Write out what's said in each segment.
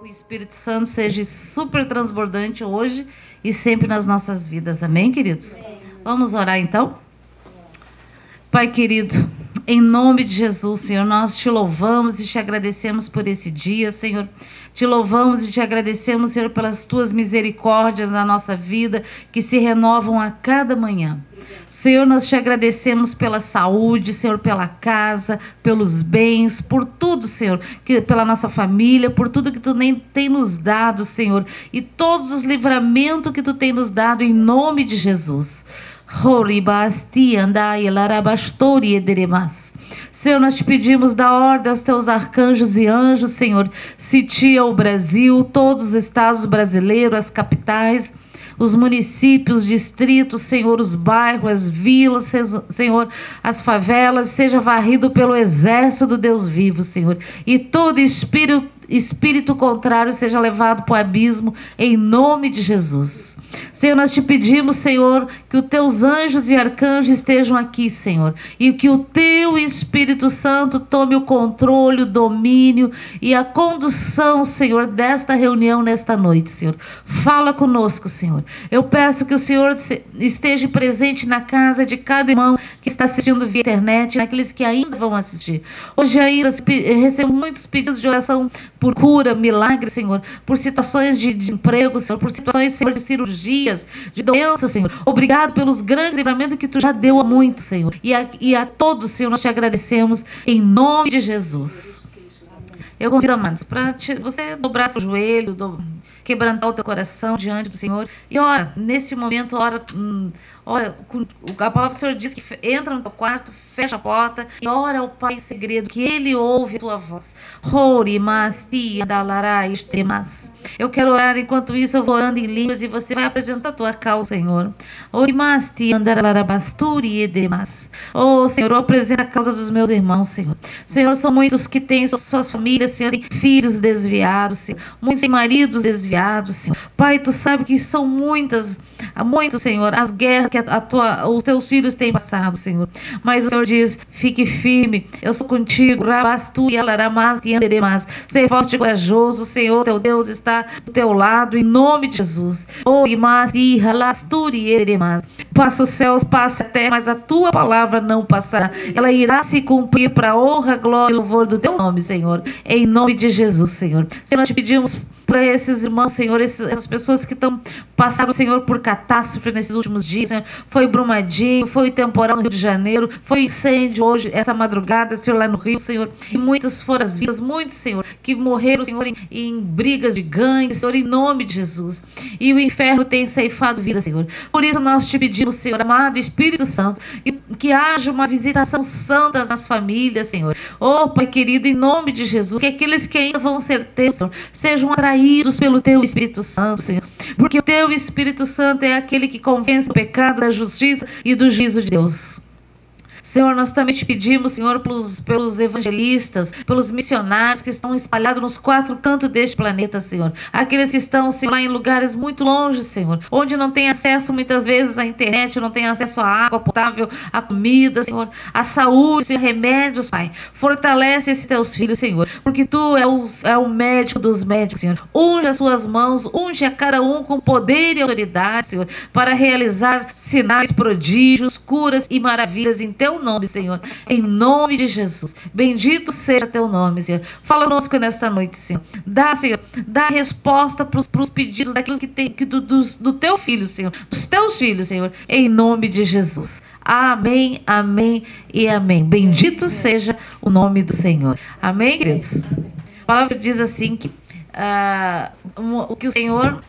o Espírito Santo seja super transbordante hoje e sempre nas nossas vidas. Amém, queridos? Amém. Vamos orar então? Pai querido, em nome de Jesus, Senhor, nós te louvamos e te agradecemos por esse dia, Senhor. Te louvamos e te agradecemos, Senhor, pelas tuas misericórdias na nossa vida, que se renovam a cada manhã. Senhor, nós te agradecemos pela saúde, Senhor, pela casa, pelos bens, por tudo, Senhor, pela nossa família, por tudo que tu tem nos dado, Senhor, e todos os livramentos que tu tem nos dado, em nome de Jesus. Senhor, nós te pedimos da ordem aos teus arcanjos e anjos, Senhor, sitia o Brasil, todos os estados brasileiros, as capitais, os municípios, distritos, Senhor, os bairros, as vilas, Senhor, as favelas, seja varrido pelo exército do Deus vivo, Senhor, e todo espírito contrário seja levado para o abismo, em nome de Jesus. Senhor, nós te pedimos, Senhor, que os teus anjos e arcanjos estejam aqui, Senhor, e que o teu Espírito Santo tome o controle, o domínio e a condução, Senhor, desta reunião nesta noite, Senhor. Fala conosco, Senhor. Eu peço que o Senhor esteja presente na casa de cada irmão que está assistindo via internet, naqueles que ainda vão assistir. Hoje ainda recebo muitos pedidos de oração por cura, milagre, Senhor, por situações de emprego, Senhor, por situações, Senhor, de cirurgias, de doenças, Senhor. Obrigado pelos grandes livramentos que tu já deu a muitos, Senhor. E a todos, Senhor, nós te agradecemos em nome de Jesus. Eu convido, amados, para você dobrar seu joelho, quebrantar o teu coração diante do Senhor e ora. Nesse momento, ora, a palavra do Senhor diz que entra no teu quarto, fecha a porta e ora ao Pai em segredo, que Ele ouve a tua voz. Eu quero orar, enquanto isso eu vou orando em línguas e você vai apresentar a tua causa, Senhor. Oh, Senhor, eu apresento a causa dos meus irmãos, Senhor. Senhor, são muitos que têm suas famílias, Senhor, têm filhos desviados, Senhor. Muitos têm maridos desviados, Senhor. Pai, tu sabe que são muitos, Senhor, as guerras que os teus filhos têm passado, Senhor. Mas o Senhor diz, fique firme, eu sou contigo. Ser forte e corajoso, Senhor, teu Deus está do teu lado, em nome de Jesus. Passa os céus, passa a terra, mas a tua palavra não passará. Ela irá se cumprir para a honra, glória e louvor do teu nome, Senhor. Em nome de Jesus, Senhor. Senhor, nós te pedimos para esses irmãos, Senhor, essas pessoas que passaram, Senhor, por catástrofe nesses últimos dias, Senhor. Foi Brumadinho, foi temporal no Rio de Janeiro, foi incêndio hoje, essa madrugada, Senhor, lá no Rio, Senhor. E muitas foram as vidas, muitos, Senhor, que morreram, Senhor, em brigas de gangue, Senhor, em nome de Jesus. E o inferno tem ceifado vida, Senhor. Por isso nós te pedimos, Senhor, amado Espírito Santo, que haja uma visitação santa nas famílias, Senhor. Oh, Pai querido, em nome de Jesus, que aqueles que ainda vão ser teus, Senhor, sejam atraídos pelo teu Espírito Santo, Senhor. Porque o teu Espírito Santo é aquele que convence do pecado, da justiça e do juízo de Deus. Senhor, nós também te pedimos, Senhor, pelos evangelistas, pelos missionários que estão espalhados nos 4 cantos deste planeta, Senhor. Aqueles que estão, Senhor, lá em lugares muito longe, Senhor, onde não tem acesso muitas vezes à internet, não tem acesso à água potável, à comida, Senhor, à saúde, Senhor, remédios, Pai. Fortalece esses teus filhos, Senhor, porque tu é o médico dos médicos, Senhor. Unge as suas mãos, unge a cada um com poder e autoridade, Senhor, para realizar sinais, prodígios, curas e maravilhas em teu nome, Senhor, em nome de Jesus. Bendito seja teu nome, Senhor. Fala conosco nesta noite, Senhor. Senhor, dá resposta para os pedidos daquilo que tem do teu filho, Senhor, dos teus filhos, Senhor, em nome de Jesus. Amém, amém e amém. Bendito seja o nome do Senhor. Amém, queridos? A palavra diz assim que o que o Senhor,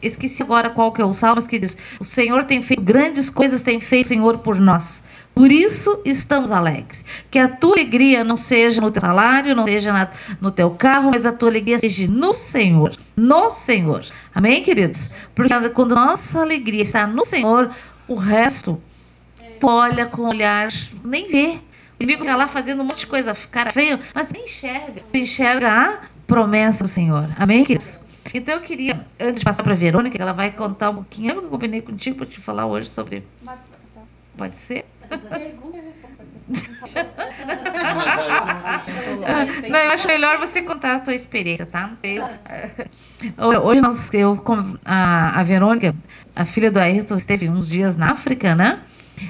esqueci agora qual que é o salmo, que diz: o Senhor tem feito grandes coisas, tem feito o Senhor por nós. Por isso estamos alegres. Que a tua alegria não seja no teu salário, não seja no teu carro, mas a tua alegria seja no Senhor. No Senhor. Amém, queridos? Porque quando nossa alegria está no Senhor, o resto, tu olha com o olhar, nem vê. O inimigo fica lá fazendo um monte de coisa, cara feio, mas nem enxerga. Tu enxerga a promessa do Senhor. Amém, queridos? Então eu queria, antes de passar para a Verônica, ela vai contar um pouquinho. Eu combinei contigo para te falar hoje sobre... Pode ser? Pergunta e resposta. Não, eu acho melhor você contar a tua experiência, tá? Hoje a Verônica, a filha do Ayrton, esteve uns dias na África, né?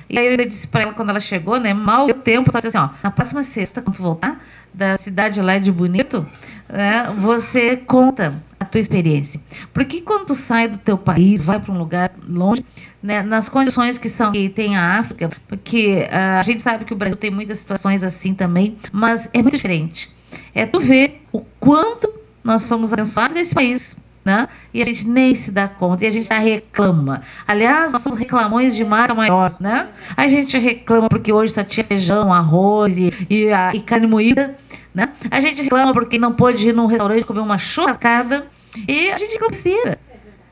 E aí eu disse pra ela quando ela chegou, né? Mal deu tempo, só disse assim, ó, na próxima sexta, quando tu voltar da cidade lá de Bonito, né, você conta a tua experiência. Porque quando tu sai do teu país, vai para um lugar longe, né, nas condições que tem a África, porque a gente sabe que o Brasil tem muitas situações assim também, mas é muito diferente. É tu ver o quanto nós somos abençoados nesse país, né? E a gente nem se dá conta, e a gente reclama. Aliás, nós somos reclamões de marca maior, né? A gente reclama porque hoje só tinha feijão, arroz e carne moída, né? A gente reclama porque não pôde ir num restaurante comer uma churrascada, e a gente reclama besteira.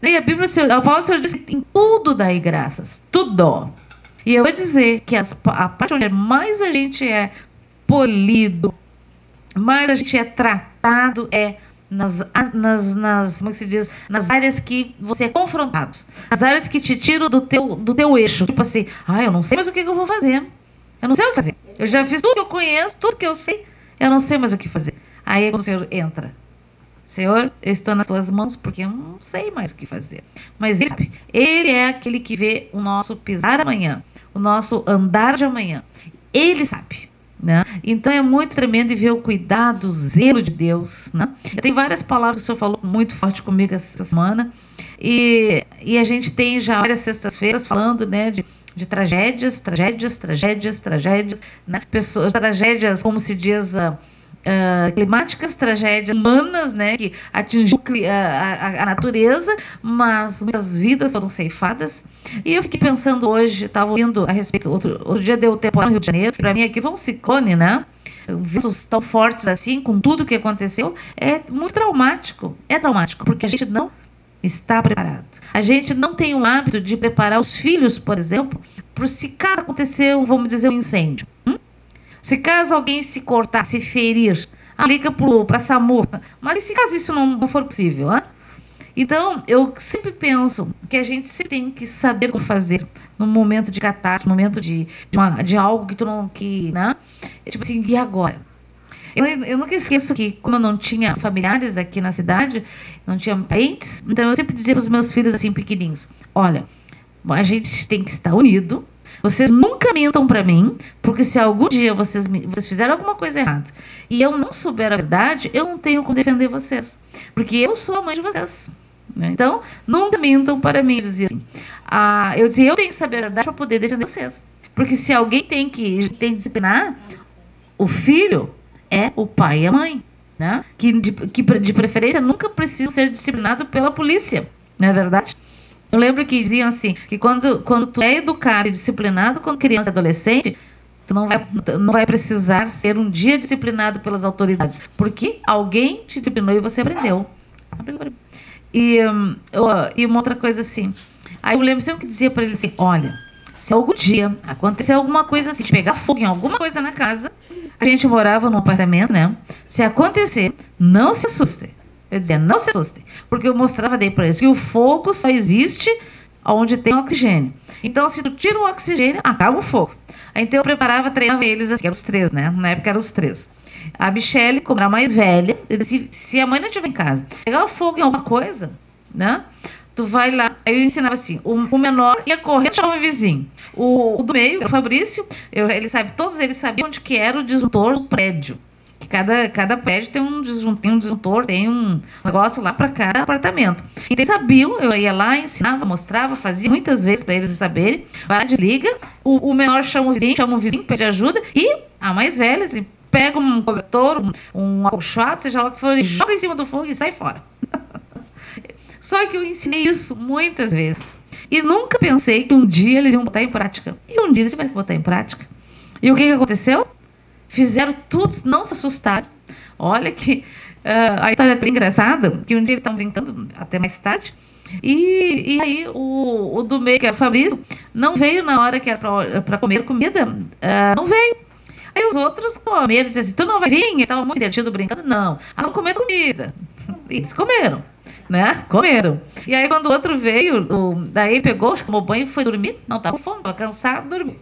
E a Bíblia, o Paulo Senhor diz que em tudo dai graças, tudo. E eu vou dizer que a parte onde mais a gente é polido, mais a gente é tratado como é que se diz? Nas áreas que você é confrontado. Nas áreas que te tiram do teu eixo. Tipo assim, eu não sei mais o que eu vou fazer. Eu não sei o que fazer. Eu já fiz tudo que eu conheço, tudo que eu sei. Eu não sei mais o que fazer. Aí é quando o Senhor entra. Senhor, eu estou nas tuas mãos porque eu não sei mais o que fazer. Mas Ele sabe. Ele é aquele que vê o nosso pisar amanhã. O nosso andar de amanhã. Ele sabe. Né? Então é muito tremendo ver o cuidado, o zelo de Deus, né? Tem várias palavras que o Senhor falou muito forte comigo essa semana, e a gente tem já várias sextas-feiras falando, né, de tragédias, né? Tragédias, como se diz, climáticas, tragédias humanas, né, que atingiu a natureza, mas muitas vidas foram ceifadas. E eu fiquei pensando hoje, estava ouvindo a respeito, outro dia deu temporal no Rio de Janeiro, para mim aqui foi um ciclone, né? Ventos tão fortes assim, com tudo que aconteceu, é muito traumático. É traumático, porque a gente não está preparado. A gente não tem o hábito de preparar os filhos, por exemplo, por se caso acontecer, vamos dizer, um incêndio. Se caso alguém se cortar, se ferir, liga para a SAMU. Mas e se caso isso não for possível, né? Então, eu sempre penso que a gente sempre tem que saber o que fazer no momento de catástrofe, no momento de algo que tu não... né? Tipo assim, e agora? Eu nunca esqueço que, como eu não tinha familiares aqui na cidade, não tinha parentes, então eu sempre dizia para os meus filhos assim, pequenininhos, olha, a gente tem que estar unido, vocês nunca mintam para mim, porque se algum dia vocês fizeram alguma coisa errada e eu não souber a verdade, eu não tenho como defender vocês, porque eu sou a mãe de vocês. Então, nunca mintam para mim, eu dizia assim. Eu dizia, eu tenho que saber a verdade para poder defender vocês. Porque se alguém tem que disciplinar, o filho é o pai e a mãe, né? Que de preferência nunca precisa ser disciplinado pela polícia, não é verdade? Eu lembro que diziam assim, que quando tu é educado e disciplinado quando criança e adolescente, tu não vai precisar ser um dia disciplinado pelas autoridades, porque alguém te disciplinou e você aprendeu. E uma outra coisa assim, aí eu lembro sempre que dizia para ele assim, olha, se algum dia acontecer alguma coisa assim, de pegar fogo em alguma coisa na casa, a gente morava num apartamento, né? Se acontecer, não se assustem. Eu dizia, não se assustem, porque eu mostrava daí para eles que o fogo só existe onde tem oxigênio. Então, se tu tira o oxigênio, acaba o fogo. Então eu treinava eles assim, eram os três, né? Na época eram os três. A Michelle, como era a mais velha, ele disse, se a mãe não estiver em casa, pegar fogo em alguma coisa, né? Tu vai lá. Aí eu ensinava assim, o menor ia correr, chamava o vizinho. O do meio, o Fabrício, todos eles sabiam onde que era o disjuntor do prédio. Que cada prédio tem um disjuntor, tem um negócio lá para cada apartamento. Então eles sabiam, eu ia lá, ensinava, mostrava, fazia muitas vezes para eles saberem. Vai lá, desliga, o menor chama o vizinho, pede ajuda, e a mais velha, assim, pega um cobertor, um acolchoado, seja lá o que for, e joga em cima do fogo e sai fora. Só que eu ensinei isso muitas vezes. E nunca pensei que um dia eles iam botar em prática. E um dia eles tiveram que botar em prática. E o que aconteceu? Fizeram tudo, não se assustaram. Olha que a história é bem engraçada, que um dia eles estavam brincando até mais tarde. E aí o do meio, que era o Fabrício, não veio na hora que era para comer comida. Não veio. Aí os outros comeram, diziam assim, tu não vai vir? Ele estava muito divertido brincando. Não, não comer comida. Eles comeram, né? Comeram. E aí quando o outro veio, daí pegou, tomou banho e foi dormir. Não estava com fome, estava cansado, dormiu.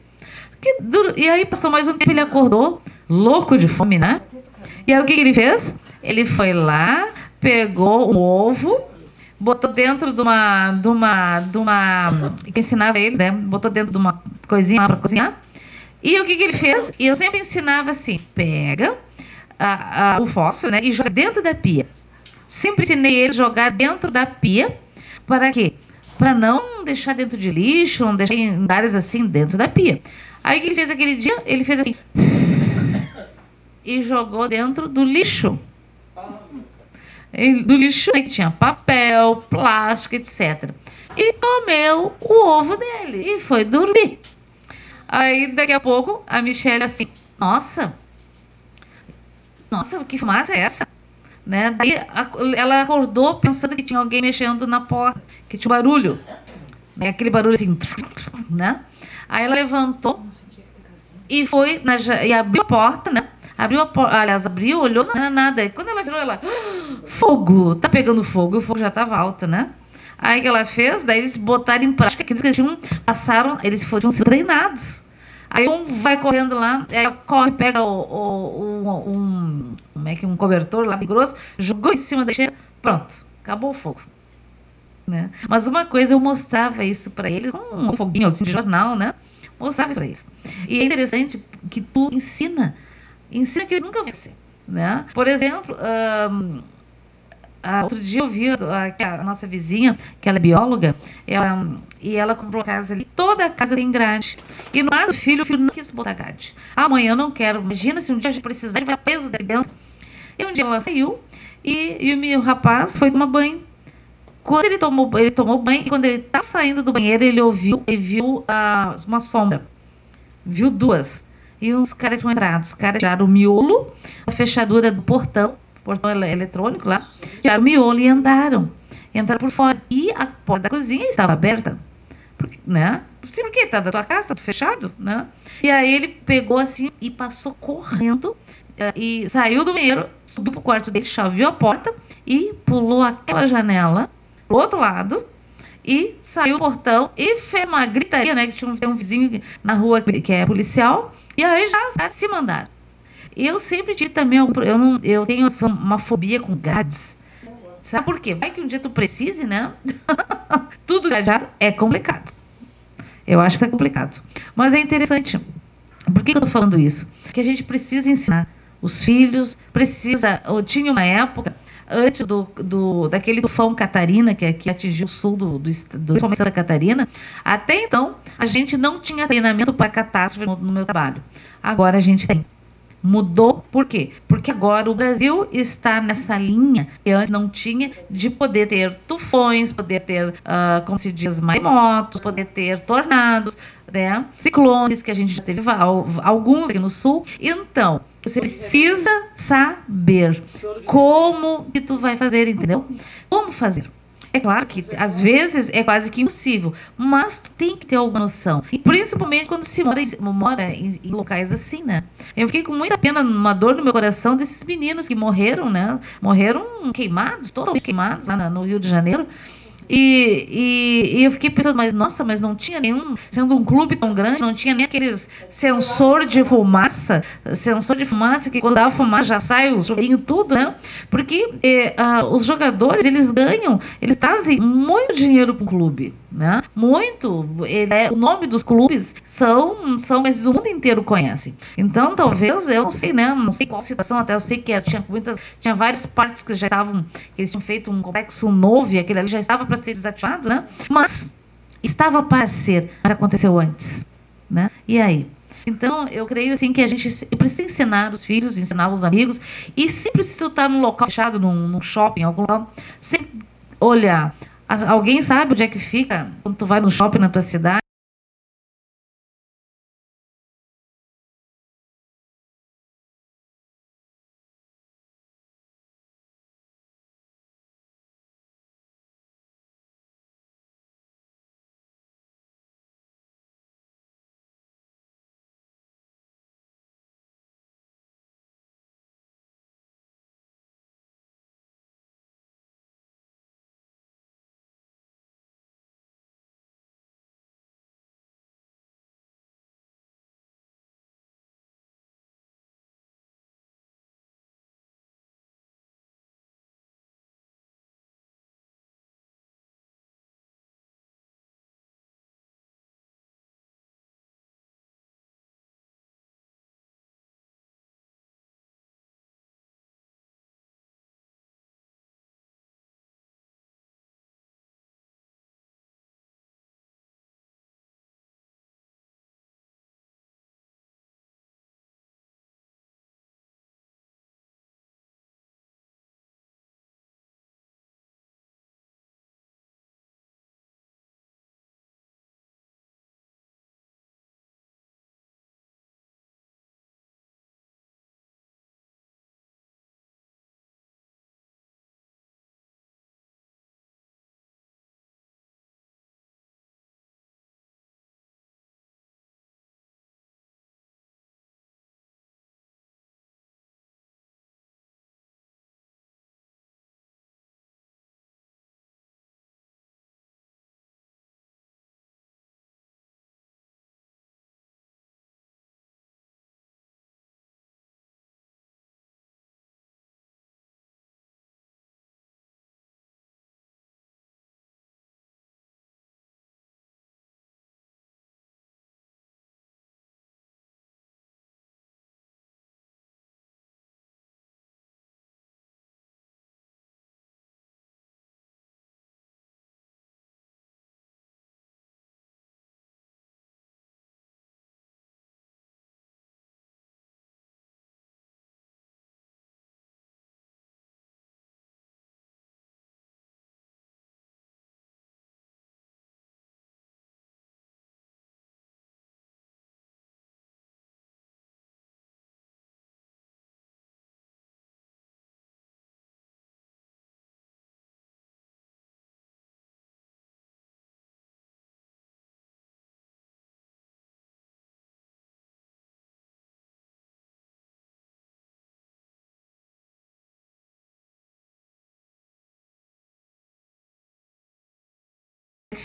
E aí passou mais um tempo, ele acordou, louco de fome, né? E aí o que ele fez? Ele foi lá, pegou um ovo, botou dentro que ensinava eles, né? Botou dentro de uma coisinha lá para cozinhar. E o que ele fez? E eu sempre ensinava assim: pega o fósforo, né? E joga dentro da pia. Sempre ensinei ele a jogar dentro da pia. Para quê? Para não deixar dentro de lixo, não deixar em lugares assim dentro da pia. Aí o que ele fez aquele dia? Ele fez assim e jogou dentro do lixo. Do lixo, né, que tinha papel, plástico, etc. E comeu o ovo dele e foi dormir. Aí daqui a pouco a Michelle assim, nossa, nossa, que fumaça é essa? Né? Daí ela acordou pensando que tinha alguém mexendo na porta, que tinha barulho, né? Aquele barulho assim, né? Aí ela levantou e foi e abriu a porta, né? Abriu a porta, aliás, abriu, olhou, não era nada. E quando ela virou, ela, fogo, tá pegando fogo, e o fogo já estava alto, né? Aí o que ela fez, daí eles botaram em prática aqueles que eles tinham, passaram, eles foram treinados. Aí um vai correndo lá, corre, pega como é que um cobertor lá bem grosso, jogou em cima da lixeira, pronto, acabou o fogo. Né? Mas uma coisa eu mostrava isso para eles, um foguinho de jornal, né? Mostrava isso para eles. E é interessante que tu ensina que eles nunca vão ser, né? Por exemplo, outro dia eu vi a nossa vizinha, que ela é bióloga, e ela comprou a casa ali, toda a casa tem grade. E no ar do filho, o filho não quis botar grade. Amanhã eu não quero. Imagina se um dia a gente precisar, a gente vai preso dentro. E um dia ela saiu e o rapaz foi tomar banho. Quando ele tomou banho, e quando ele tá saindo do banheiro, ele viu uma sombra. Viu duas. E uns caras tinham entrado. Os caras tiraram o miolo, a fechadura do portão eletrônico lá, tiraram o miolo e andaram. Entraram por fora. E a porta da cozinha estava aberta. Né? Por quê? Tá da tua casa, tá fechado, né? E aí ele pegou assim e passou correndo e saiu do banheiro, subiu pro quarto dele, chaveou a porta e pulou aquela janela pro outro lado e saiu do portão e fez uma gritaria, né? Que tem um vizinho na rua que é policial, e aí já se mandaram. Eu sempre tive também eu tenho uma fobia com grades. Sabe por quê? Vai que um dia tu precise, né? Tudo gradeado é complicado. Eu acho que é complicado. Mas é interessante. Por que eu estou falando isso? Que a gente precisa ensinar os filhos, tinha uma época antes daquele tufão Catarina, que atingiu o sul principalmente Santa Catarina. Até então, a gente não tinha treinamento para catástrofe no meu trabalho. Agora a gente tem. Mudou, por quê? Porque agora o Brasil está nessa linha que antes não tinha, de poder ter tufões, poder ter, como se diz, maremotos, poder ter tornados, né? Ciclones, que a gente já teve alguns aqui no sul. Então, você precisa saber como que tu vai fazer, entendeu? Como fazer. É claro que às vezes é quase que impossível, mas tu tem que ter alguma noção. E principalmente quando se mora em locais assim, né? Eu fiquei com muita pena, uma dor no meu coração desses meninos que morreram, né? Morreram queimados, totalmente queimados lá no Rio de Janeiro. E eu fiquei pensando, mas nossa, mas não tinha nenhum, sendo um clube tão grande, não tinha nem aqueles sensor de fumaça que quando dá fumaça já sai o chuveirinho tudo, né? Porque os jogadores, eles ganham, eles trazem muito dinheiro para o clube, né? Muito. O nome dos clubes mas o mundo inteiro conhece. Então, talvez, eu não sei, né? Não sei qual situação, até eu sei que tinha vários parques que já estavam, eles tinham feito um complexo novo e aquele ali já estava para ser desativado, né? Mas estava para ser, mas aconteceu antes, né? E aí? Então, eu creio assim que a gente precisa ensinar os filhos, ensinar os amigos, e sempre se tu tá num local fechado, num shopping, algum lugar, sempre olhar. Alguém sabe onde é que fica quando tu vai no shopping na tua cidade?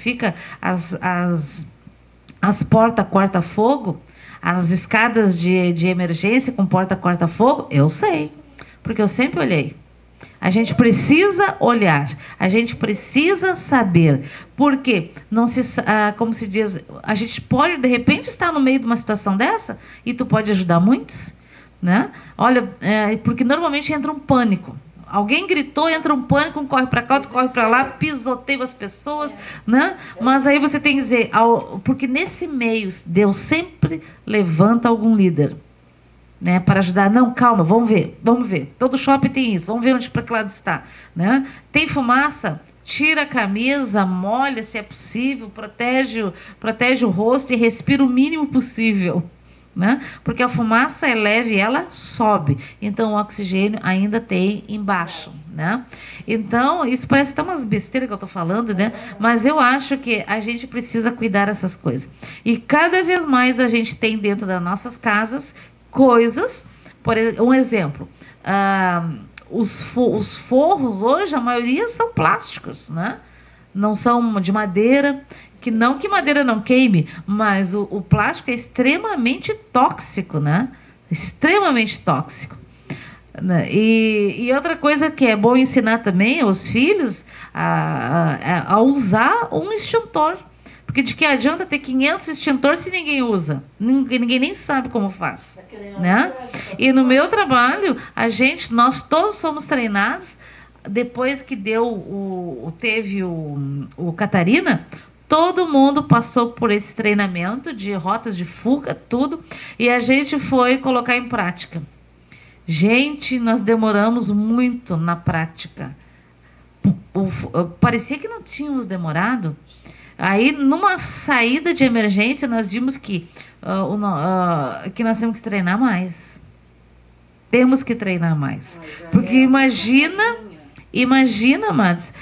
fica as portas corta-fogo, as escadas de emergência com porta corta-fogo? Eu sei, porque eu sempre olhei. A gente precisa olhar, a gente precisa saber, porque não se, como se diz, a gente pode de repente estar no meio de uma situação dessa e tu pode ajudar muitos, né? Olha, porque normalmente entra um pânico. Alguém gritou, entra um pânico, um corre para cá, outro corre para lá, pisoteia as pessoas, né? Mas aí você tem que dizer, porque nesse meio Deus sempre levanta algum líder, né, para ajudar. Não, calma, vamos ver. Todo shopping tem isso, vamos ver onde para que lado está, né? Tem fumaça? Tira a camisa, molha se é possível, protege o rosto e respira o mínimo possível, né? Porque a fumaça é leve e ela sobe, então o oxigênio ainda tem embaixo, né? Então isso parece até umas besteiras que eu estou falando, né? Mas eu acho que a gente precisa cuidar dessas coisas, e cada vez mais a gente tem dentro das nossas casas coisas, por um exemplo, os forros hoje, a maioria são plásticos, né? Não são de madeira, que madeira não queime, mas o plástico é extremamente tóxico, né? Extremamente tóxico. E outra coisa que é bom ensinar também aos filhos a usar um extintor. Porque de que adianta ter 500 extintores se ninguém usa? Ninguém nem sabe como faz, né? E no meu trabalho, nós todos fomos treinados. Depois que teve o Catarina, todo mundo passou por esse treinamento de rotas de fuga, tudo, e a gente foi colocar em prática. Gente, nós demoramos muito na prática. Parecia que não tínhamos demorado. Aí, numa saída de emergência, nós vimos que nós temos que treinar mais. Temos que treinar mais. Porque imagina, amados,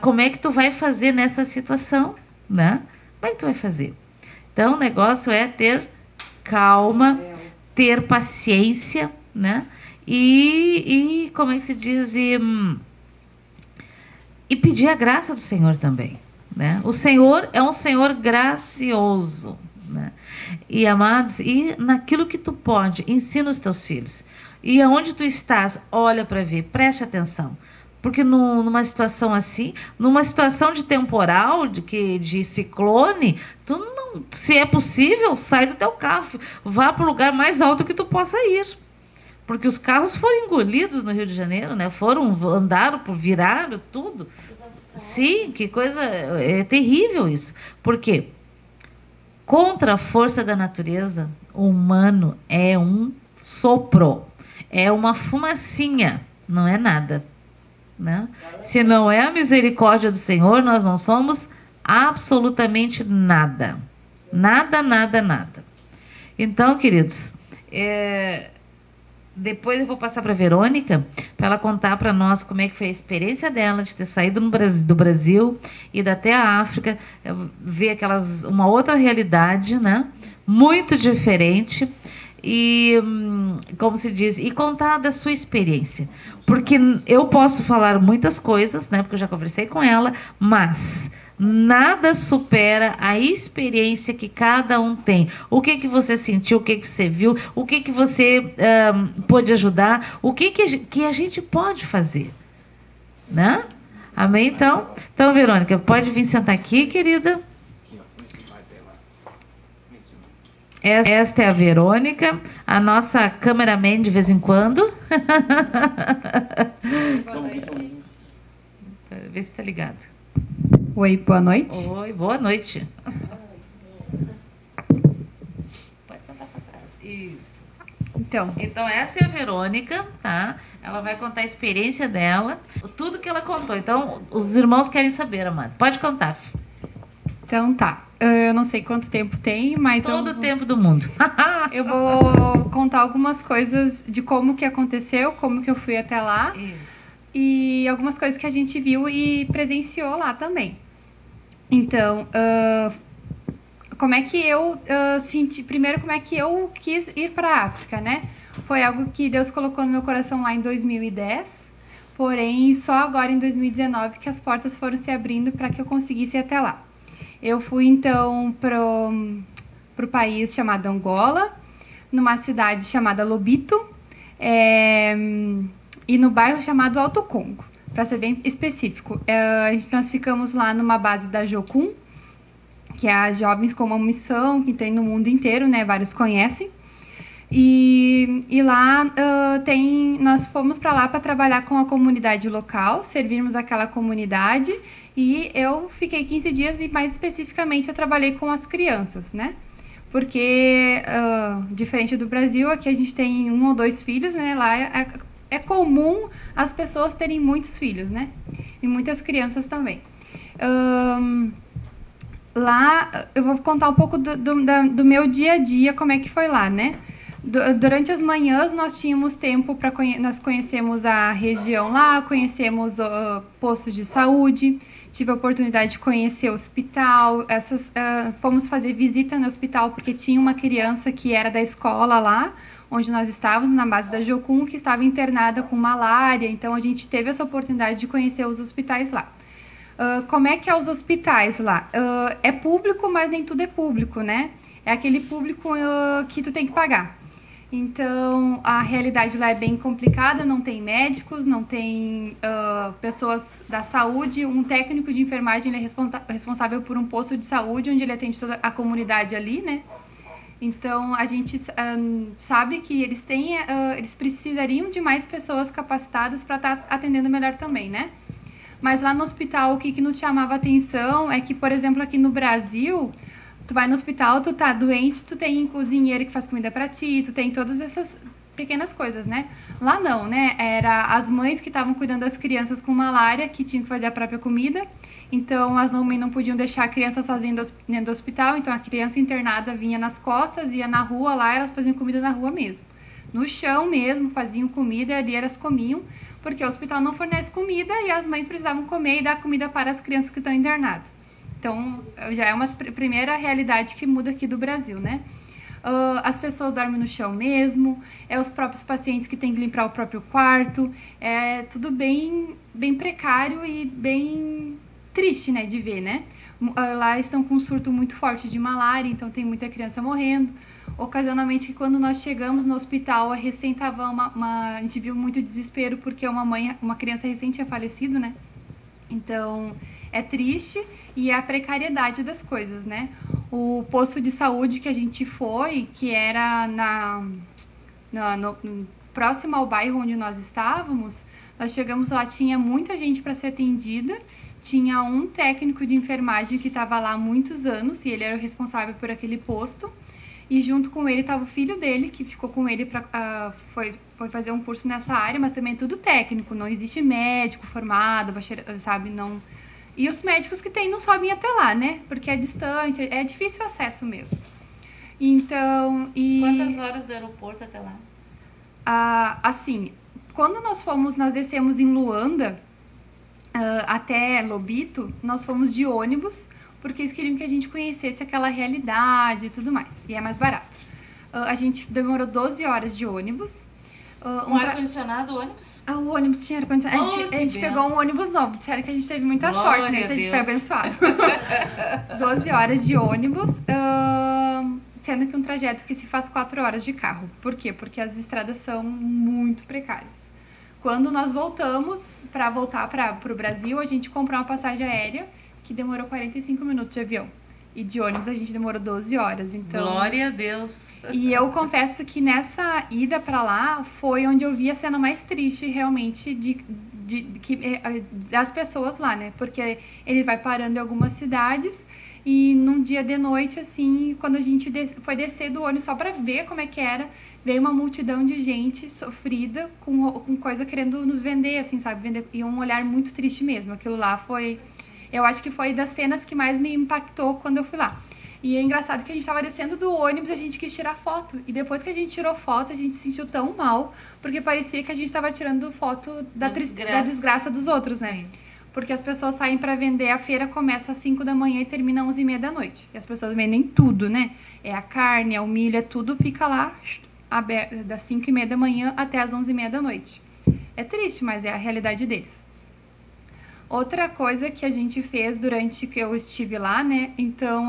como é que tu vai fazer nessa situação, né? Como é que tu vai fazer? Então, o negócio é ter calma, ter paciência, né? E como é que se diz? E pedir a graça do Senhor também. Né? O Senhor é um Senhor gracioso, né? E amados, e naquilo que tu pode, ensina os teus filhos. E aonde tu estás, olha para ver, preste atenção. Porque numa situação assim, numa situação de temporal, de ciclone, se é possível, sai do teu carro, vá para o lugar mais alto que tu possa ir. Porque os carros foram engolidos no Rio de Janeiro, né? Andaram, viraram tudo. Sim, que coisa, é terrível isso. Por quê? Contra a força da natureza, o humano é um sopro, é uma fumacinha, não é nada, né? Se não é a misericórdia do Senhor, nós não somos absolutamente nada. Nada, nada, nada. Então, queridos, depois eu vou passar para a Verônica, para ela contar para nós como é que foi a experiência dela de ter saído do Brasil, ido até a África, ver uma outra realidade, né? Muito diferente, e, como se diz, e contar da sua experiência. Porque eu posso falar muitas coisas, né? Porque eu já conversei com ela, mas nada supera a experiência que cada um tem. O que você sentiu, o que você viu, o que você pôde ajudar, o que a gente pode fazer, né? Amém? Então, Verônica, pode vir sentar aqui, querida. Esta é a Verônica, a nossa cameraman de vez em quando. Vê se está ligado. Oi, boa noite. Oi, boa noite. Pode sentar para trás. Isso. Então, essa é a Verônica, tá? Ela vai contar a experiência dela, tudo que ela contou. Então, os irmãos querem saber, amado. Pode contar. Então, tá. Eu não sei quanto tempo tem, mas todo o tempo do mundo. Eu vou contar algumas coisas de como que aconteceu, como que eu fui até lá. Isso. E algumas coisas que a gente viu e presenciou lá também. Então, como é que eu senti... Primeiro, como é que eu quis ir para a África, né? Foi algo que Deus colocou no meu coração lá em 2010. Porém, só agora em 2019 que as portas foram se abrindo para que eu conseguisse ir até lá. Eu fui então pro país chamado Angola, numa cidade chamada Lobito, e no bairro chamado Alto Congo, para ser bem específico. Nós ficamos lá numa base da Jocum, que é a Jovens com uma Missão, que tem no mundo inteiro, né? Vários conhecem. E lá nós fomos para lá para trabalhar com a comunidade local, servirmos aquela comunidade, e eu fiquei 15 dias e mais especificamente eu trabalhei com as crianças, né? Porque, diferente do Brasil, aqui a gente tem 1 ou 2 filhos, né? Lá é comum as pessoas terem muitos filhos, né? E muitas crianças também. Lá, eu vou contar um pouco do meu dia a dia, como é que foi lá, né? Durante as manhãs nós tínhamos tempo para nós conhecemos a região lá, conhecemos postos de saúde, tive a oportunidade de conhecer o hospital, fomos fazer visita no hospital porque tinha uma criança que era da escola lá, onde nós estávamos, na base da Jocum, que estava internada com malária, então a gente teve essa oportunidade de conhecer os hospitais lá. Como é que é os hospitais lá? É público, mas nem tudo é público, né? É aquele público que tu tem que pagar. Então, a realidade lá é bem complicada, não tem médicos, não tem pessoas da saúde. Um técnico de enfermagem ele é responsável por um posto de saúde, onde ele atende toda a comunidade ali, né? Então, a gente sabe que eles precisariam de mais pessoas capacitadas para estar atendendo melhor também, né? Mas lá no hospital, o que nos chamava a atenção é que, por exemplo, aqui no Brasil, tu vai no hospital, tu tá doente, tu tem cozinheiro que faz comida pra ti, tu tem todas essas pequenas coisas, né? Lá não, né? Era as mães que estavam cuidando das crianças com malária, que tinham que fazer a própria comida. Então, as mães não podiam deixar a criança sozinha dentro do hospital. Então, a criança internada vinha nas costas, ia na rua lá, elas faziam comida na rua mesmo. No chão mesmo, faziam comida e ali elas comiam, porque o hospital não fornece comida e as mães precisavam comer e dar comida para as crianças que estão internadas. Então, já é uma primeira realidade que muda aqui do Brasil, né? As pessoas dormem no chão mesmo, os próprios pacientes que têm que limpar o próprio quarto, é tudo bem, bem precário e bem triste, né, de ver, né? Lá estão com um surto muito forte de malária, então tem muita criança morrendo. Ocasionalmente, quando nós chegamos no hospital, recém tava a gente viu muito desespero porque uma criança recém tinha falecido, né? Então, é triste e é a precariedade das coisas, né? O posto de saúde que a gente foi, que era próximo ao bairro onde nós estávamos, nós chegamos lá, tinha muita gente para ser atendida, tinha um técnico de enfermagem que estava lá há muitos anos e ele era o responsável por aquele posto. E junto com ele estava o filho dele, que ficou com ele foi fazer um curso nessa área, mas também é tudo técnico, não existe médico formado, sabe, não. E os médicos que tem não sobem até lá, né? Porque é distante, é difícil o acesso mesmo. Então, Quantas horas do aeroporto até lá? Assim, quando nós descemos em Luanda, até Lobito, nós fomos de ônibus, porque eles queriam que a gente conhecesse aquela realidade e tudo mais, e é mais barato. A gente demorou 12 horas de ônibus. Ar-condicionado, ônibus? O ônibus tinha ar-condicionado. A gente pegou um ônibus novo, disseram que a gente teve muita sorte, né? A gente foi abençoado. 12 horas de ônibus, sendo que um trajeto que se faz 4 horas de carro. Por quê? Porque as estradas são muito precárias. Quando nós voltamos, para voltar para o Brasil, a gente comprou uma passagem aérea que demorou 45 minutos de avião. E de ônibus a gente demorou 12 horas, então... Glória a Deus! E eu confesso que nessa ida pra lá foi onde eu vi a cena mais triste, realmente, das pessoas lá, né? Porque ele vai parando em algumas cidades e num dia de noite, assim, quando a gente foi descer do ônibus só pra ver como é que era, veio uma multidão de gente sofrida com coisa querendo nos vender, assim, sabe? E um olhar muito triste mesmo. Aquilo lá foi... Eu acho que foi das cenas que mais me impactou quando eu fui lá. E é engraçado que a gente tava descendo do ônibus e a gente quis tirar foto. E depois que a gente tirou foto, a gente se sentiu tão mal, porque parecia que a gente tava tirando foto da desgraça dos outros, né? Sim. Porque as pessoas saem pra vender, a feira começa às 5 da manhã e termina às 11h30 da noite. E as pessoas vendem tudo, né? É a carne, é o milho, é tudo, fica lá aberto das 5h30 da manhã até às 11h30 da noite. É triste, mas é a realidade deles. Outra coisa que a gente fez durante que eu estive lá, né? Então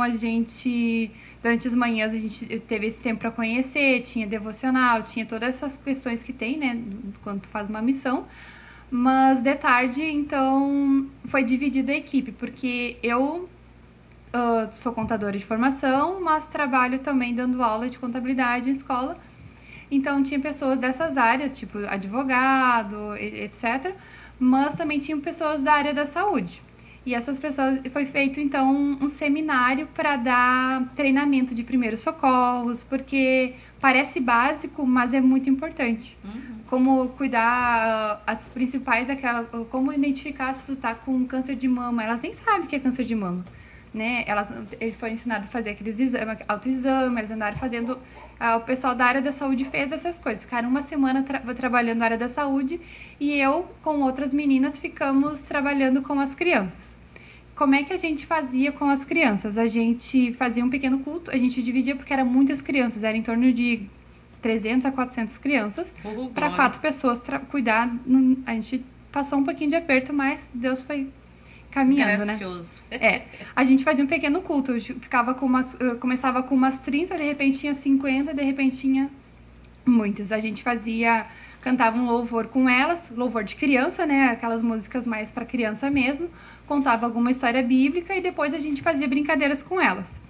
durante as manhãs a gente teve esse tempo para conhecer, tinha devocional, tinha todas essas questões que tem, né? Quando tu faz uma missão. Mas de tarde, então, foi dividida a equipe, porque eu sou contadora de formação, mas trabalho também dando aula de contabilidade em escola. Então tinha pessoas dessas áreas, tipo advogado, etc. Mas também tinham pessoas da área da saúde. E essas pessoas, foi feito então um seminário para dar treinamento de primeiros socorros, porque parece básico, mas é muito importante. Como cuidar as principais, como identificar se tu tá com câncer de mama. Elas nem sabem o que é câncer de mama, né? Ele foi ensinado a fazer aqueles exames, autoexame, eles andaram fazendo. O pessoal da área da saúde fez essas coisas. Ficaram uma semana trabalhando na área da saúde e eu, com outras meninas, ficamos trabalhando com as crianças. Como é que a gente fazia com as crianças? A gente fazia um pequeno culto, a gente dividia porque eram muitas crianças, era em torno de 300 a 400 crianças, para 4 pessoas cuidar. A gente passou um pouquinho de aperto, mas Deus foi caminhando, gracioso, né? A gente fazia um pequeno culto, começava com umas 30, de repente tinha 50, de repente tinha muitas. A gente cantava um louvor com elas, louvor de criança, né? Aquelas músicas mais para criança mesmo, contava alguma história bíblica e depois a gente fazia brincadeiras com elas.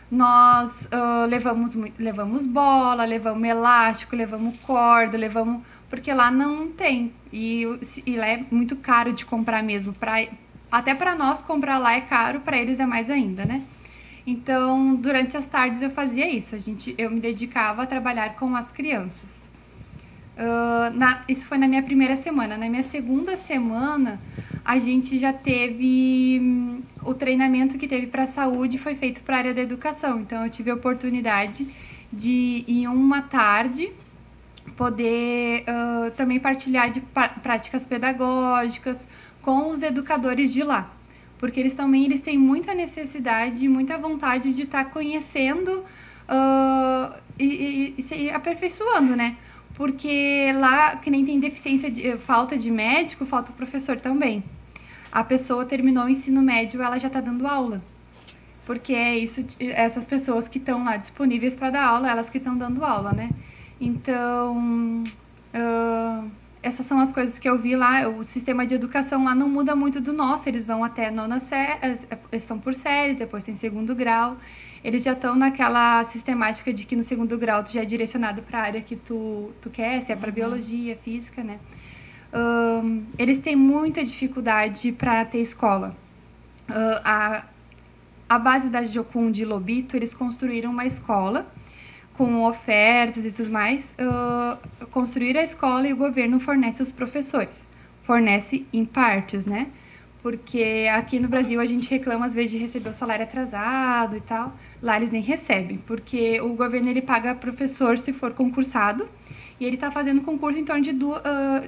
Nós levamos bola, levamos elástico, levamos corda, porque lá não tem, e lá é muito caro de comprar mesmo, até para nós comprar lá é caro, para eles é mais ainda, né? Então, durante as tardes eu fazia isso, eu me dedicava a trabalhar com as crianças. Isso foi na minha primeira semana. Na minha segunda semana, a gente já teve o treinamento que teve para a saúde, foi feito para a área da educação. Então, eu tive a oportunidade de, em uma tarde, poder também partilhar de práticas pedagógicas com os educadores de lá. Porque eles têm muita necessidade, muita vontade de estar conhecendo e se aperfeiçoando, né? Porque lá, que nem tem falta de médico, falta professor também. A pessoa terminou o ensino médio, ela já está dando aula. Porque é isso, essas pessoas que estão lá disponíveis para dar aula, elas que estão dando aula, né? Então, essas são as coisas que eu vi lá. O sistema de educação lá não muda muito do nosso, eles vão até nona série, eles estão por séries, depois tem segundo grau. Eles já estão naquela sistemática de que no segundo grau tu já é direcionado para a área que tu quer, se é para biologia, física, né? Eles têm muita dificuldade para ter escola. A base da Jocum de Lobito, eles construíram uma escola com ofertas e tudo mais. Construíram a escola e o governo fornece os professores. Fornece em partes, né? Porque aqui no Brasil a gente reclama às vezes de receber o salário atrasado e tal. Lá eles nem recebem, porque o governo ele paga professor se for concursado e ele tá fazendo concurso em torno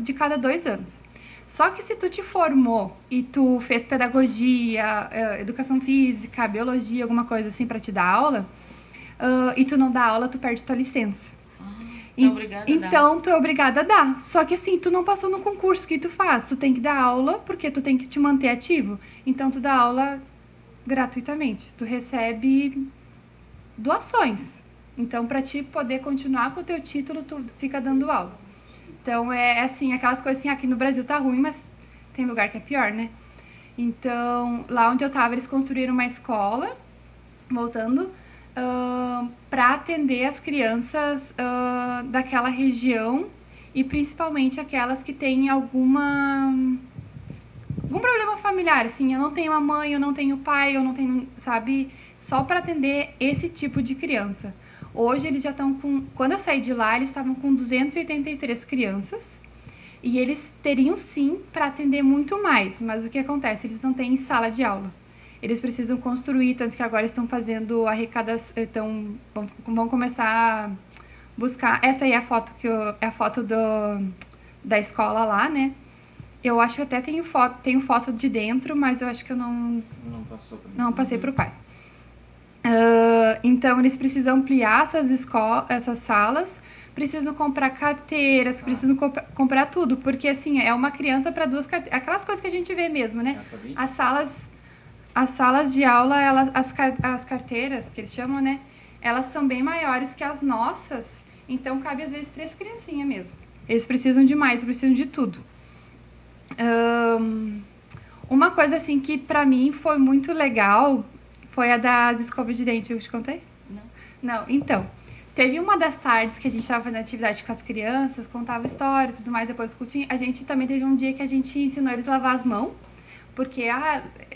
de cada 2 anos. Só que se tu te formou e tu fez pedagogia, educação física, biologia, alguma coisa assim para te dar aula, e tu não dá aula, tu perde tua licença. Então, tu é obrigada a dar. Só que assim, tu não passou no concurso, o que tu faz? Tu tem que dar aula, porque tu tem que te manter ativo. Então, tu dá aula gratuitamente. Tu recebe doações. Então, pra ti poder continuar com o teu título, tu fica dando aula. Então, é assim, aquelas coisas assim, aqui no Brasil tá ruim, mas tem lugar que é pior, né? Então, lá onde eu tava, eles construíram uma escola, voltando, para atender as crianças daquela região e principalmente aquelas que têm algum problema familiar, assim, eu não tenho uma mãe, eu não tenho pai, eu não tenho, sabe, só para atender esse tipo de criança. Hoje eles já estão quando eu saí de lá, eles estavam com 283 crianças e eles teriam sim para atender muito mais, mas o que acontece? Eles não têm sala de aula. Eles precisam construir, tanto que agora estão fazendo arrecadação, vão começar a buscar. Essa aí é a foto é a foto da escola lá, né? Eu acho que até tenho foto de dentro, mas eu acho que eu não passei para o pai. Então eles precisam ampliar essas salas precisam comprar carteiras, precisam comprar tudo, porque assim, é uma criança para 2 carteiras, aquelas coisas que a gente vê mesmo, né? As salas de aula, as carteiras, que eles chamam, né? Elas são bem maiores que as nossas, então cabe às vezes 3 criancinhas mesmo. Eles precisam de mais, precisam de tudo. Uma coisa assim que pra mim foi muito legal foi a das escovas de dente. Eu te contei? Não, então. Teve uma das tardes que a gente tava fazendo atividade com as crianças, contava história e tudo mais, depois discutia. A gente também teve um dia que a gente ensinou eles a lavar as mãos, porque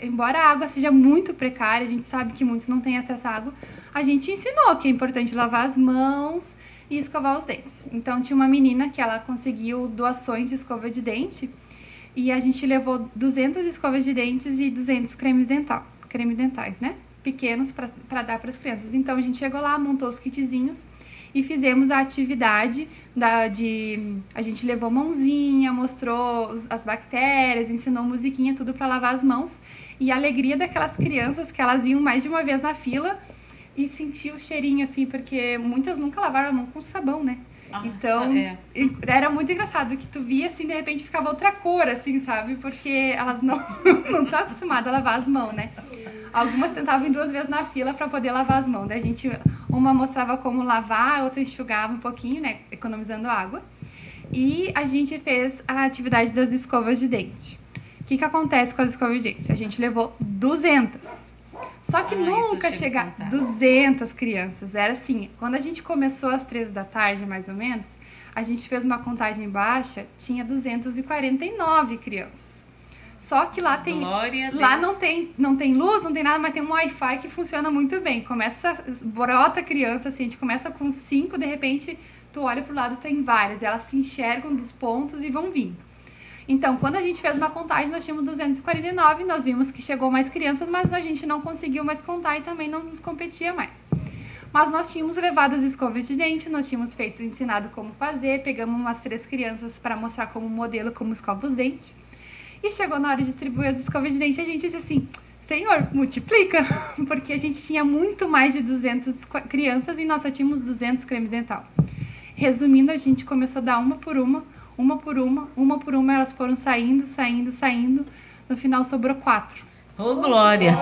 embora a água seja muito precária, a gente sabe que muitos não têm acesso à água, a gente ensinou que é importante lavar as mãos e escovar os dentes. Então tinha uma menina que ela conseguiu doações de escova de dente e a gente levou 200 escovas de dentes e 200 cremes dentais, né? Pequenos para dar para as crianças. Então a gente chegou lá, montou os kitzinhos e fizemos a atividade a gente levou mãozinha, mostrou as bactérias, ensinou musiquinha, tudo para lavar as mãos. E a alegria daquelas crianças que elas iam mais de uma vez na fila e sentir o cheirinho assim, porque muitas nunca lavaram a mão com sabão, né? Então, era muito engraçado que tu via assim, de repente ficava outra cor, assim, sabe? Porque elas não estão acostumadas a lavar as mãos, né? Algumas tentavam ir 2 vezes na fila para poder lavar as mãos. Daí uma mostrava como lavar, a outra enxugava um pouquinho, né? Economizando água. E a gente fez a atividade das escovas de dente. O que acontece com as escovas de dente? A gente levou 200. Só que nunca chegar 200 crianças. Era assim, quando a gente começou às 3 da tarde, mais ou menos, a gente fez uma contagem baixa, tinha 249 crianças. Só que lá tem, não tem luz, não tem nada, mas tem um Wi-Fi que funciona muito bem. Brota criança, assim, a gente começa com 5, de repente tu olha pro lado, tem várias, elas se enxergam dos pontos e vão vindo. Então, quando a gente fez uma contagem, nós tínhamos 249, nós vimos que chegou mais crianças, mas a gente não conseguiu mais contar e também não nos competia mais. Mas nós tínhamos levado as escovas de dente, nós tínhamos ensinado como fazer, pegamos umas 3 crianças para mostrar como modelo, como escova os dentes. E chegou na hora de distribuir as escovas de dente, a gente disse assim, Senhor, multiplica, porque a gente tinha muito mais de 200 crianças e nós só tínhamos 200 cremes dental. Resumindo, a gente começou a dar uma por uma, elas foram saindo. No final sobrou 4. Ô, glória!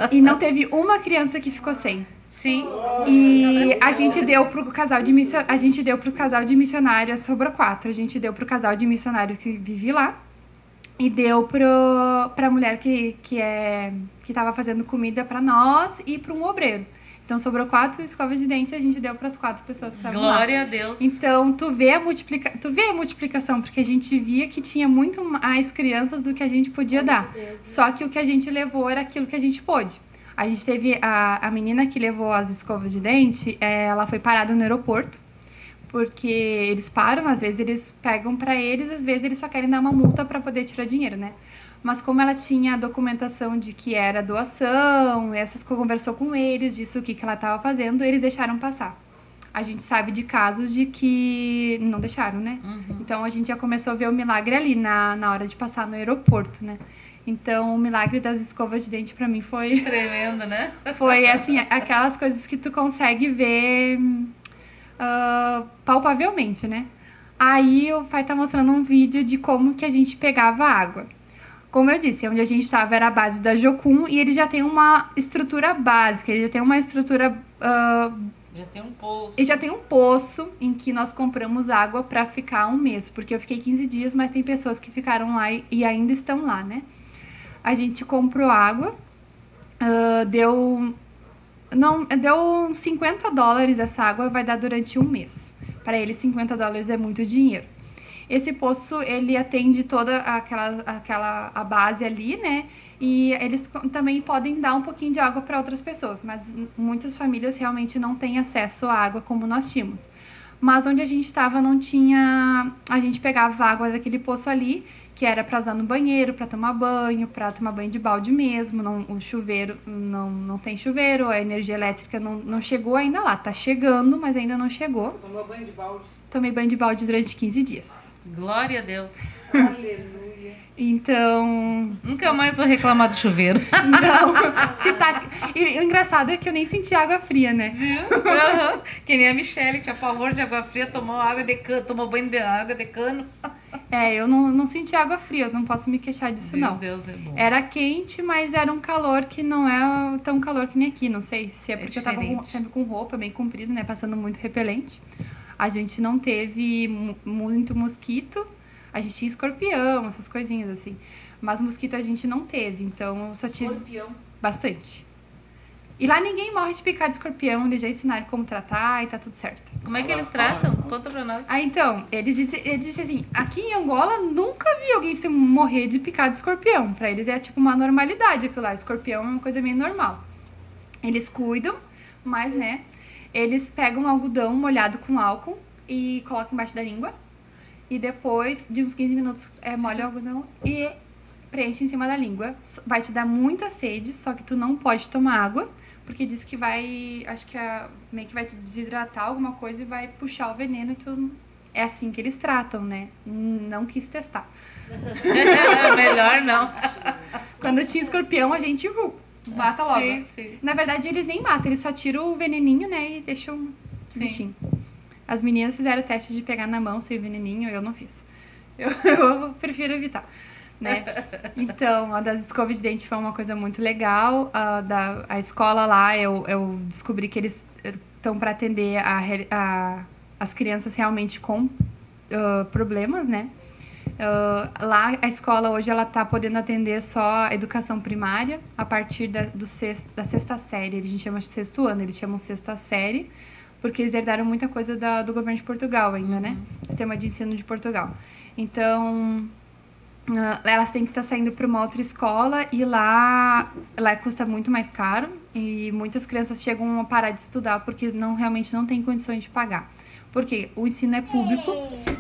E não teve uma criança que ficou sem. Sim. E a gente deu pro casal de missionários, sobrou 4. A gente deu pro casal de missionários que vive lá. E deu pra mulher que tava fazendo comida pra nós e pra um obreiro. Então sobrou 4 escovas de dente e a gente deu para as 4 pessoas que estavam lá. Glória a Deus. Então tu vê a multiplicação, porque a gente via que tinha muito mais crianças do que a gente podia dar. Só que o que a gente levou era aquilo que a gente pôde. A gente teve a menina que levou as escovas de dente, ela foi parada no aeroporto, porque eles param, às vezes eles pegam para eles, às vezes eles só querem dar uma multa para poder tirar dinheiro, né? Mas como ela tinha a documentação de que era doação, essas coisas, conversou com eles, disso o que ela estava fazendo, eles deixaram passar. A gente sabe de casos de que não deixaram, né? Uhum. Então a gente já começou a ver o milagre ali na hora de passar no aeroporto, né? Então o milagre das escovas de dente pra mim foi... Tremendo, né? Foi assim, aquelas coisas que tu consegue ver palpavelmente, né? Aí o pai tá mostrando um vídeo de como que a gente pegava água. Como eu disse, onde a gente estava era a base da Jocum e ele já tem uma estrutura básica, ele já tem uma estrutura... já tem um poço. Ele já tem um poço em que nós compramos água para ficar um mês, porque eu fiquei 15 dias, mas tem pessoas que ficaram lá e ainda estão lá, né? A gente comprou água, deu $50 essa água, vai dar durante um mês. Para eles, $50 é muito dinheiro. Esse poço, ele atende toda a base ali, né? E eles também podem dar um pouquinho de água para outras pessoas, mas muitas famílias realmente não têm acesso à água como nós tínhamos. Mas onde a gente estava não tinha... A gente pegava água daquele poço ali, que era para usar no banheiro, para tomar banho de balde mesmo. O chuveiro, não tem chuveiro, a energia elétrica não chegou ainda lá. Tá chegando, mas ainda não chegou. Tomou banho de balde? Tomei banho de balde durante 15 dias. Glória a Deus. Aleluia. Então, Nunca mais vou reclamar do chuveiro. não. Se tá... E o engraçado é que eu nem senti água fria, né? Uhum. Que nem a Michelle, que tinha pavor de água fria, tomou água de cano, tomou banho de água de cano. Eu não senti água fria, eu não posso me queixar disso, Meu não. Deus, é bom. Era quente, mas era um calor que não é tão calor que nem aqui. Não sei se é porque eu tava diferente. sempre com roupa bem comprida, né? Passando muito repelente. A gente não teve muito mosquito. A gente tinha escorpião, essas coisinhas assim. Mas mosquito a gente não teve, então eu só tive Escorpião. bastante. E lá ninguém morre de picada de escorpião, eles já ensinaram como tratar e tá tudo certo. Como é que eles tratam? Conta pra nós. Então, eles dizem assim, aqui em Angola nunca vi alguém se morrer de picada de escorpião. Pra eles é tipo uma normalidade aquilo lá, escorpião é uma coisa meio normal. Eles cuidam, mas né, eles pegam um algodão molhado com álcool e colocam embaixo da língua. E depois de uns 15 minutos molha o algodão e preenche em cima da língua. Vai te dar muita sede, só que tu não pode tomar água. Porque diz que vai, acho que meio que vai te desidratar alguma coisa e vai puxar o veneno e tu... É assim que eles tratam, né? Não quis testar. Melhor não. Quando tinha escorpião, a gente mata logo. Sim, sim. Na verdade, eles nem matam, eles só tiram o veneninho, né? E deixam o bichinho. As meninas fizeram o teste de pegar na mão sem o veneninho, eu não fiz. Eu prefiro evitar. Né? Então, a das escovas de dente foi uma coisa muito legal. A escola lá, eu descobri que eles estão para atender as crianças realmente com problemas, né? Lá, a escola hoje, ela tá podendo atender só a educação primária a partir da sexta série. A gente chama de sexto ano, eles chamam sexta série, porque eles herdaram muita coisa do governo de Portugal ainda, né? Sistema de ensino de Portugal. Então... elas têm que estar saindo para uma outra escola e lá custa muito mais caro e muitas crianças chegam a parar de estudar porque realmente não tem condições de pagar. Porque o ensino é público,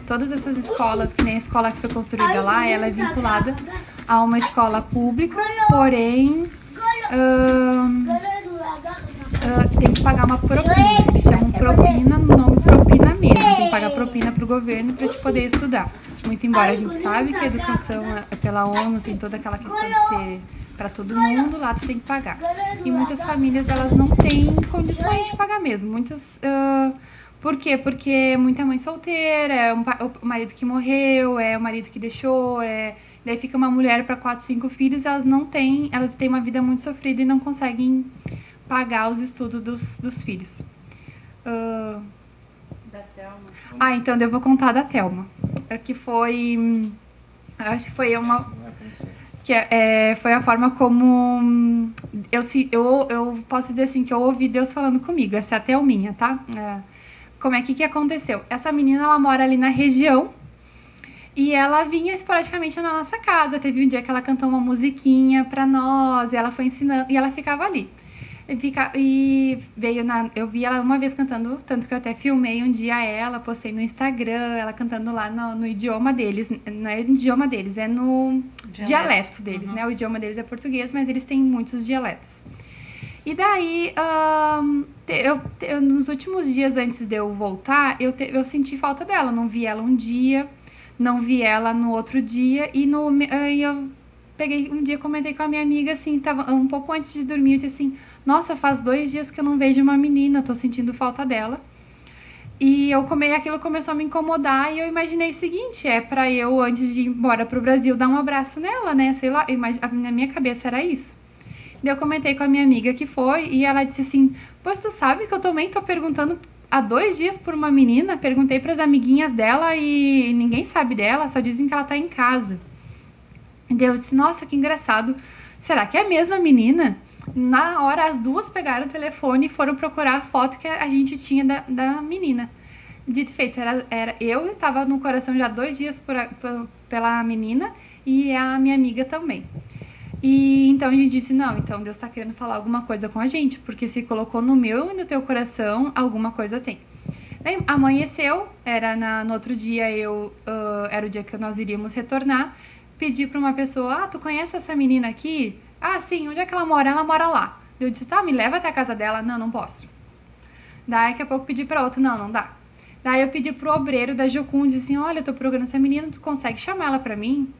todas essas escolas, que nem a escola que foi construída lá, ela é vinculada a uma escola pública, porém tem que pagar uma propina, eles chamam propina no nome propina mesmo, tem que pagar propina para o governo para te poder estudar. Muito embora a gente sabe que a educação é pela ONU, tem toda aquela questão de ser para todo mundo, lá tu tem que pagar. E muitas famílias, elas não têm condições de pagar mesmo. Muitas... por quê? Porque muita mãe solteira, é o marido que morreu, é o marido que deixou, daí fica uma mulher para 4, 5 filhos, elas têm uma vida muito sofrida e não conseguem pagar os estudos dos filhos. Da Thelma. Então eu vou contar da Thelma. Que foi... Acho que foi uma... foi a forma como... Eu posso dizer assim, que eu ouvi Deus falando comigo. Essa é a Thelminha, tá? Como é que aconteceu? Essa menina, ela mora ali na região. E ela vinha esporadicamente na nossa casa. Teve um dia que ela cantou uma musiquinha pra nós. E ela foi ensinando... E ela ficava ali. Eu vi ela uma vez cantando, tanto que eu até filmei um dia ela, postei no Instagram, ela cantando lá no idioma deles. Não é no idioma deles, é no dialeto deles, né? O idioma deles é português, mas eles têm muitos dialetos. E daí, nos últimos dias antes de eu voltar, eu senti falta dela. Não vi ela um dia, não vi ela no outro dia, e eu peguei um dia, comentei com a minha amiga, assim, tava um pouco antes de dormir, eu disse assim... Nossa, faz 2 dias que eu não vejo uma menina, tô sentindo falta dela. E aquilo começou a me incomodar e eu imaginei o seguinte, pra eu, antes de ir embora pro Brasil, dar um abraço nela, né? Sei lá, na minha cabeça era isso. Daí eu comentei com a minha amiga que foi e ela disse assim, pois tu sabe que eu também tô perguntando há 2 dias por uma menina, perguntei pras amiguinhas dela e ninguém sabe dela, só dizem que ela tá em casa. E daí eu disse, nossa, que engraçado, será que é a mesma menina? Na hora, as duas pegaram o telefone e foram procurar a foto que a gente tinha da menina. Dito e feito, eu estava no coração já 2 dias pela menina e a minha amiga também. E então a gente disse, não, então Deus está querendo falar alguma coisa com a gente, porque se colocou no meu e no teu coração, alguma coisa tem. Daí, amanheceu, no outro dia, era o dia que nós iríamos retornar, pedi para uma pessoa, tu conhece essa menina aqui? Ah, sim, onde é que ela mora? Ela mora lá. Eu disse, tá, me leva até a casa dela. Não, não posso. Daí, daqui a pouco, pedi pra outro. Não, não dá. Daí, eu pedi pro obreiro da Jocum, disse assim, olha, eu tô procurando essa menina, tu consegue chamar ela pra mim?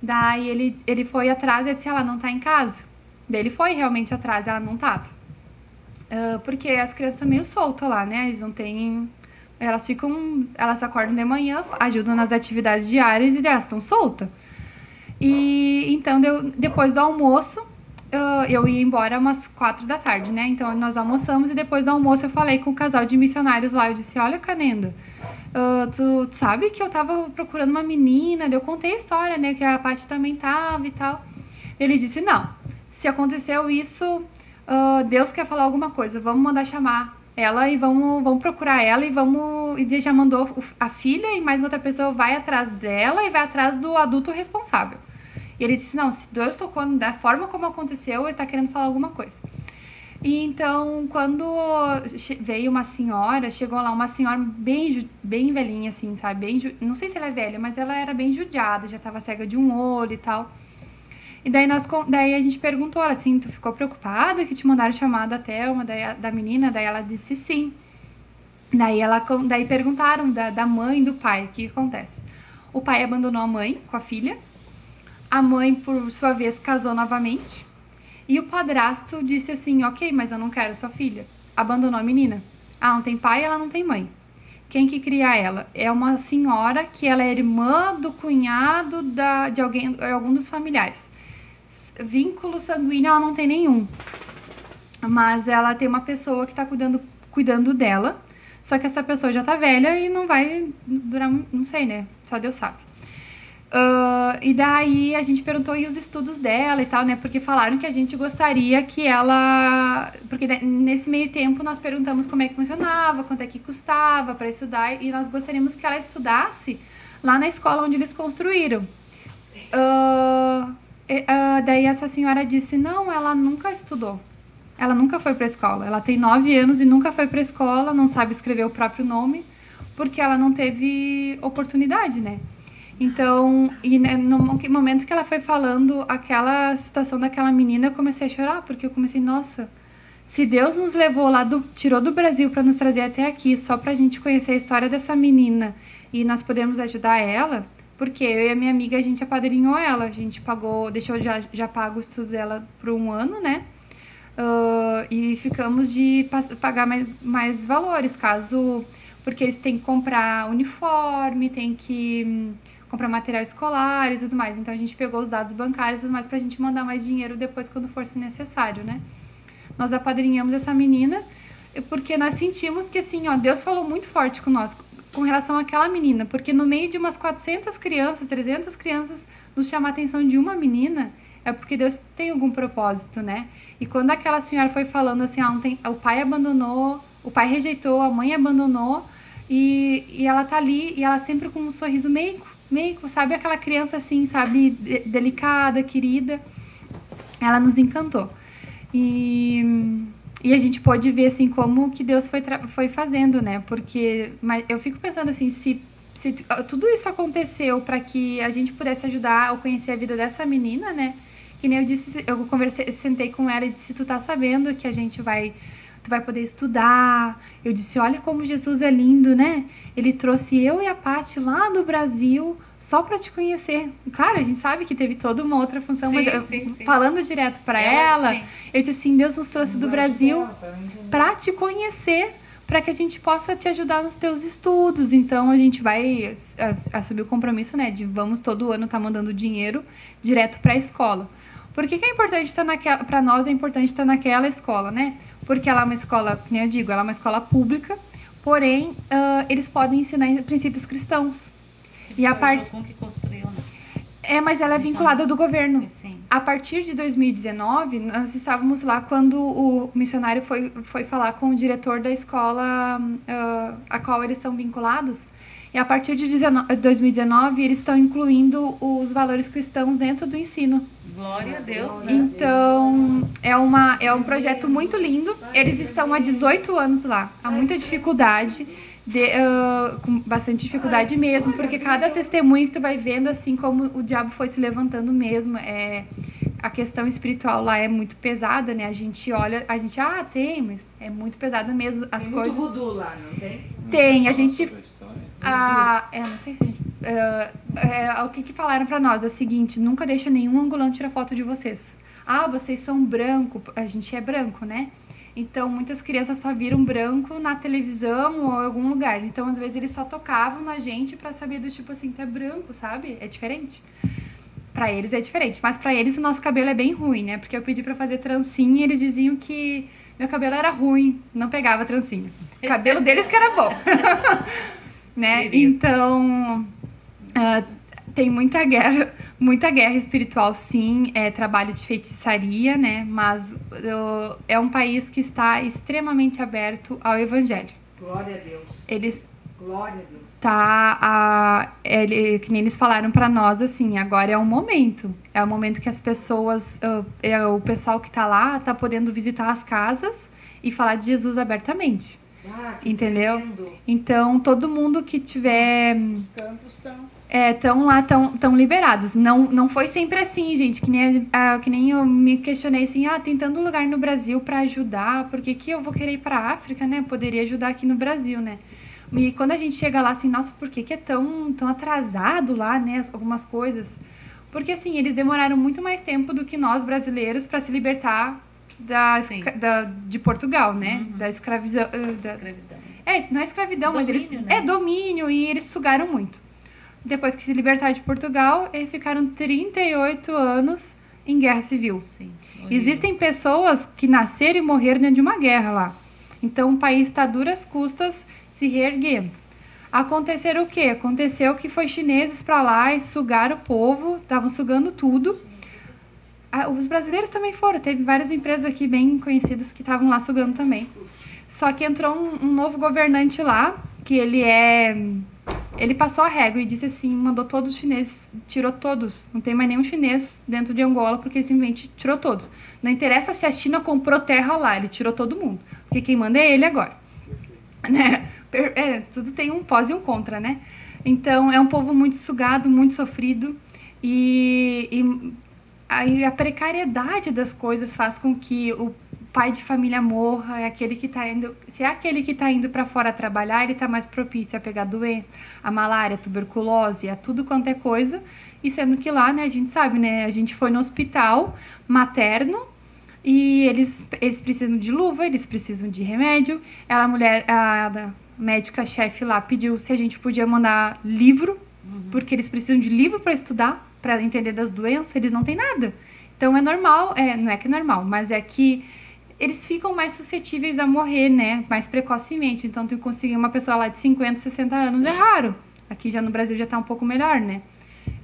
Daí ele foi atrás e disse, ela não tá em casa. Daí ele foi realmente atrás, ela não tava. Porque as crianças estão meio soltas lá, né? Eles não têm... Elas acordam de manhã, ajudam nas atividades diárias e elas estão soltas. E então, depois do almoço, eu ia embora umas 4 da tarde, né? Então, nós almoçamos e depois do almoço eu falei com o casal de missionários lá. Eu disse, olha, Canenda, tu sabe que eu tava procurando uma menina, daí eu contei a história, né? Que a Paty também tava e tal. Ele disse, não, se aconteceu isso, Deus quer falar alguma coisa, vamos mandar chamar ela e vamos procurar ela e ele já mandou a filha e mais outra pessoa vai atrás dela e vai atrás do adulto responsável. E ele disse, não, se Deus tocou da forma como aconteceu, ele tá querendo falar alguma coisa. E então, quando veio uma senhora, chegou lá uma senhora bem velhinha, assim, sabe? Não sei se ela é velha, mas ela era bem judiada, já tava cega de um olho e tal. E daí a gente perguntou, ela assim, tu ficou preocupada que te mandaram chamada até uma da menina? Daí ela disse sim. Daí perguntaram da mãe e do pai, o que acontece? O pai abandonou a mãe com a filha, a mãe, por sua vez, casou novamente, e o padrasto disse assim, ok, mas eu não quero tua filha. Abandonou a menina. Ah, não tem pai, ela não tem mãe. Quem que cria ela? É uma senhora que ela é irmã do cunhado de algum dos familiares. Vínculo sanguíneo ela não tem nenhum, mas ela tem uma pessoa que tá cuidando dela, só que essa pessoa já tá velha e não vai durar, não sei, né, só Deus sabe. E daí a gente perguntou e os estudos dela e tal, né, porque falaram que a gente gostaria que ela, porque nesse meio tempo nós perguntamos como é que funcionava, quanto é que custava para estudar, e nós gostaríamos que ela estudasse lá na escola onde eles construíram. Daí essa senhora disse, não, ela nunca estudou, ela nunca foi pra escola, ela tem 9 anos e nunca foi pra escola, não sabe escrever o próprio nome, porque ela não teve oportunidade, né? Então, no momento que ela foi falando aquela situação daquela menina, eu comecei a chorar, porque eu comecei, nossa, se Deus nos levou lá, tirou do Brasil pra nos trazer até aqui, só pra gente conhecer a história dessa menina, e nós podemos ajudar ela... Porque eu e a minha amiga, a gente apadrinhou ela, a gente pagou, já pago o estudo dela por 1 ano, né? E ficamos de pagar mais valores, porque eles têm que comprar uniforme, tem que comprar material escolar e tudo mais. Então a gente pegou os dados bancários e tudo mais pra gente mandar mais dinheiro depois quando fosse necessário, né? Nós apadrinhamos essa menina porque nós sentimos que, assim, ó, Deus falou muito forte com nós, com relação àquela menina, porque no meio de umas 400 crianças, 300 crianças, nos chamar a atenção de uma menina, é porque Deus tem algum propósito, né? E quando aquela senhora foi falando assim, o pai abandonou, o pai rejeitou, a mãe abandonou, e ela tá ali, e ela sempre com um sorriso meigo, sabe? Aquela criança assim, sabe? Delicada, querida. Ela nos encantou. E a gente pode ver, assim, como que Deus foi fazendo, né? Mas eu fico pensando, assim, se tudo isso aconteceu para que a gente pudesse ajudar ou conhecer a vida dessa menina, né? Que nem eu disse, sentei com ela e disse, tu tá sabendo que tu vai poder estudar. Eu disse, olha como Jesus é lindo, né? Ele trouxe eu e a Paty lá do Brasil só para te conhecer. Claro, a gente sabe que teve toda uma outra função, sim, mas sim. Falando direto para ela, sim. Eu disse assim, Deus nos trouxe do Brasil para te conhecer, para que a gente possa te ajudar nos teus estudos. Então a gente vai assumir o compromisso, né, de vamos todo ano estar mandando dinheiro direto para a escola. Por que é importante estar naquela, para nós é importante estar naquela escola, né? Porque ela é uma escola, como eu digo, ela é uma escola pública, porém eles podem ensinar princípios cristãos. E a parte que construiu, né? Mas ela é vinculada do governo. Sim. A partir de 2019, nós estávamos lá quando o missionário foi falar com o diretor da escola a qual eles são vinculados. E a partir de 2019, eles estão incluindo os valores cristãos dentro do ensino. Glória a Deus, né? Então, é um projeto muito lindo. Eles estão há 18 anos lá. Há muita dificuldade. Com bastante dificuldade mesmo, porque cada testemunho que tu vai vendo, assim, como o diabo foi se levantando mesmo, a questão espiritual lá é muito pesada, né? A gente olha, tem, mas é muito pesada mesmo. As tem coisas... muito voodoo lá, não tem? Tem, a gente... não sei se a gente O que falaram pra nós? É o seguinte, nunca deixa nenhum angolano tirar foto de vocês. Ah, vocês são branco. A gente é branco, né? Então, muitas crianças só viram branco na televisão ou em algum lugar. Então, às vezes, eles só tocavam na gente pra saber do tipo assim, tu é branco, sabe? É diferente. Pra eles é diferente. Mas pra eles, o nosso cabelo é bem ruim, né? Porque eu pedi pra fazer trancinha e eles diziam que meu cabelo era ruim, não pegava trancinha. O cabelo deles que era bom. Né? Então, tem muita guerra espiritual, sim, trabalho de feitiçaria, né? Mas é um país que está extremamente aberto ao evangelho. Glória a Deus. Glória a Deus. Que nem eles falaram pra nós, assim, agora é o momento que as pessoas, o pessoal que tá lá, tá podendo visitar as casas e falar de Jesus abertamente. Entendeu? Tremendo. Então, todo mundo que tiver... Os campos estão... Estão liberados. Não foi sempre assim, gente. Que nem eu me questionei assim, tem tanto lugar no Brasil pra ajudar, por que eu vou querer ir pra África, né? Poderia ajudar aqui no Brasil, né? E quando a gente chega lá, assim, nossa, por que é tão atrasado lá, né? Algumas coisas. Porque, assim, eles demoraram muito mais tempo do que nós, brasileiros, pra se libertar de Portugal, né? Uhum. Da escravidão. Escravidão. Não é escravidão, mas eles... Domínio, né? É domínio, e eles sugaram muito. Depois que se libertaram de Portugal, eles ficaram 38 anos em guerra civil. Sim. Existem pessoas que nasceram e morreram dentro de uma guerra lá. Então o país está a duras custas se reerguendo. Aconteceu o quê? Aconteceu que foi chineses para lá e sugaram o povo, estavam sugando tudo. Os brasileiros também foram, teve várias empresas aqui bem conhecidas que estavam lá sugando também. Só que entrou um novo governante lá, que ele passou a régua e disse assim, mandou todos os chineses, tirou todos. Não tem mais nenhum chinês dentro de Angola, porque ele simplesmente tirou todos. Não interessa se a China comprou terra lá, ele tirou todo mundo. Porque quem manda é ele agora. Né? Tudo tem um pós e um contra, né? Então, é um povo muito sugado, muito sofrido. E aí a precariedade das coisas faz com que o pai de família morra, se é aquele que está indo para fora trabalhar, ele está mais propício a pegar doença, a malária, a tuberculose, a tudo quanto é coisa, e sendo que lá, né, a gente sabe, né, a gente foi no hospital materno e eles precisam de luva, eles precisam de remédio, a médica-chefe lá pediu se a gente podia mandar livro, porque eles precisam de livro para estudar, para entender das doenças, eles não têm nada. Então é normal, não é que é normal, mas é que eles ficam mais suscetíveis a morrer, né? Mais precocemente. Então, tu conseguir uma pessoa lá de 50, 60 anos é raro. Aqui já no Brasil já tá um pouco melhor, né?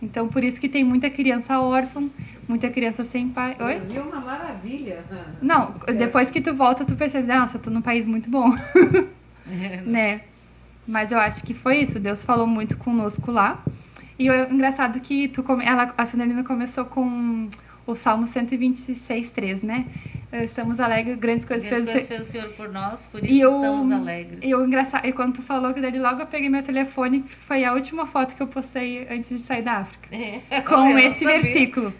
Então, por isso que tem muita criança órfã, muita criança sem pai. O Brasil é uma maravilha. Não, depois que tu volta, tu percebe, nossa, eu tô num país muito bom. Né? Mas eu acho que foi isso. Deus falou muito conosco lá. E o engraçado que a Sandrina começou com o Salmo 126:3, né? Estamos alegres, grandes coisas fez o Senhor por nós, por isso estamos alegres. E quando tu falou que dele, logo eu peguei meu telefone, foi a última foto que eu postei antes de sair da África. Com esse versículo.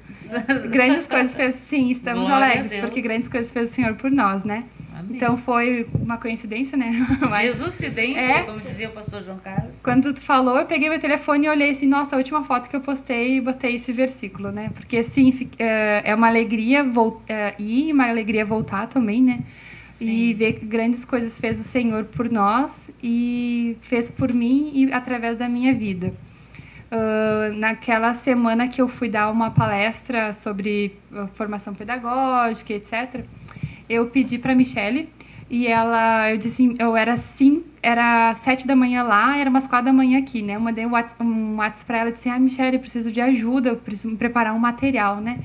Grandes coisas fez, sim, estamos alegres, porque grandes coisas fez o Senhor por nós, né? Amém. Então foi uma coincidência, né? Jesus-cidência, como dizia o pastor João Carlos. Quando tu falou, eu peguei meu telefone e olhei assim, nossa, a última foto que eu postei e botei esse versículo, né? Porque assim, é uma alegria ir, uma alegria voltar também, né? Sim. E ver que grandes coisas fez o Senhor por nós e fez por mim e através da minha vida. Naquela semana que eu fui dar uma palestra sobre formação pedagógica, etc., eu pedi pra Michelle e eu disse, era 7 da manhã lá, era umas 4 da manhã aqui, né? Eu mandei um WhatsApp pra ela e disse, Michelle, eu preciso de ajuda, eu preciso preparar um material, né?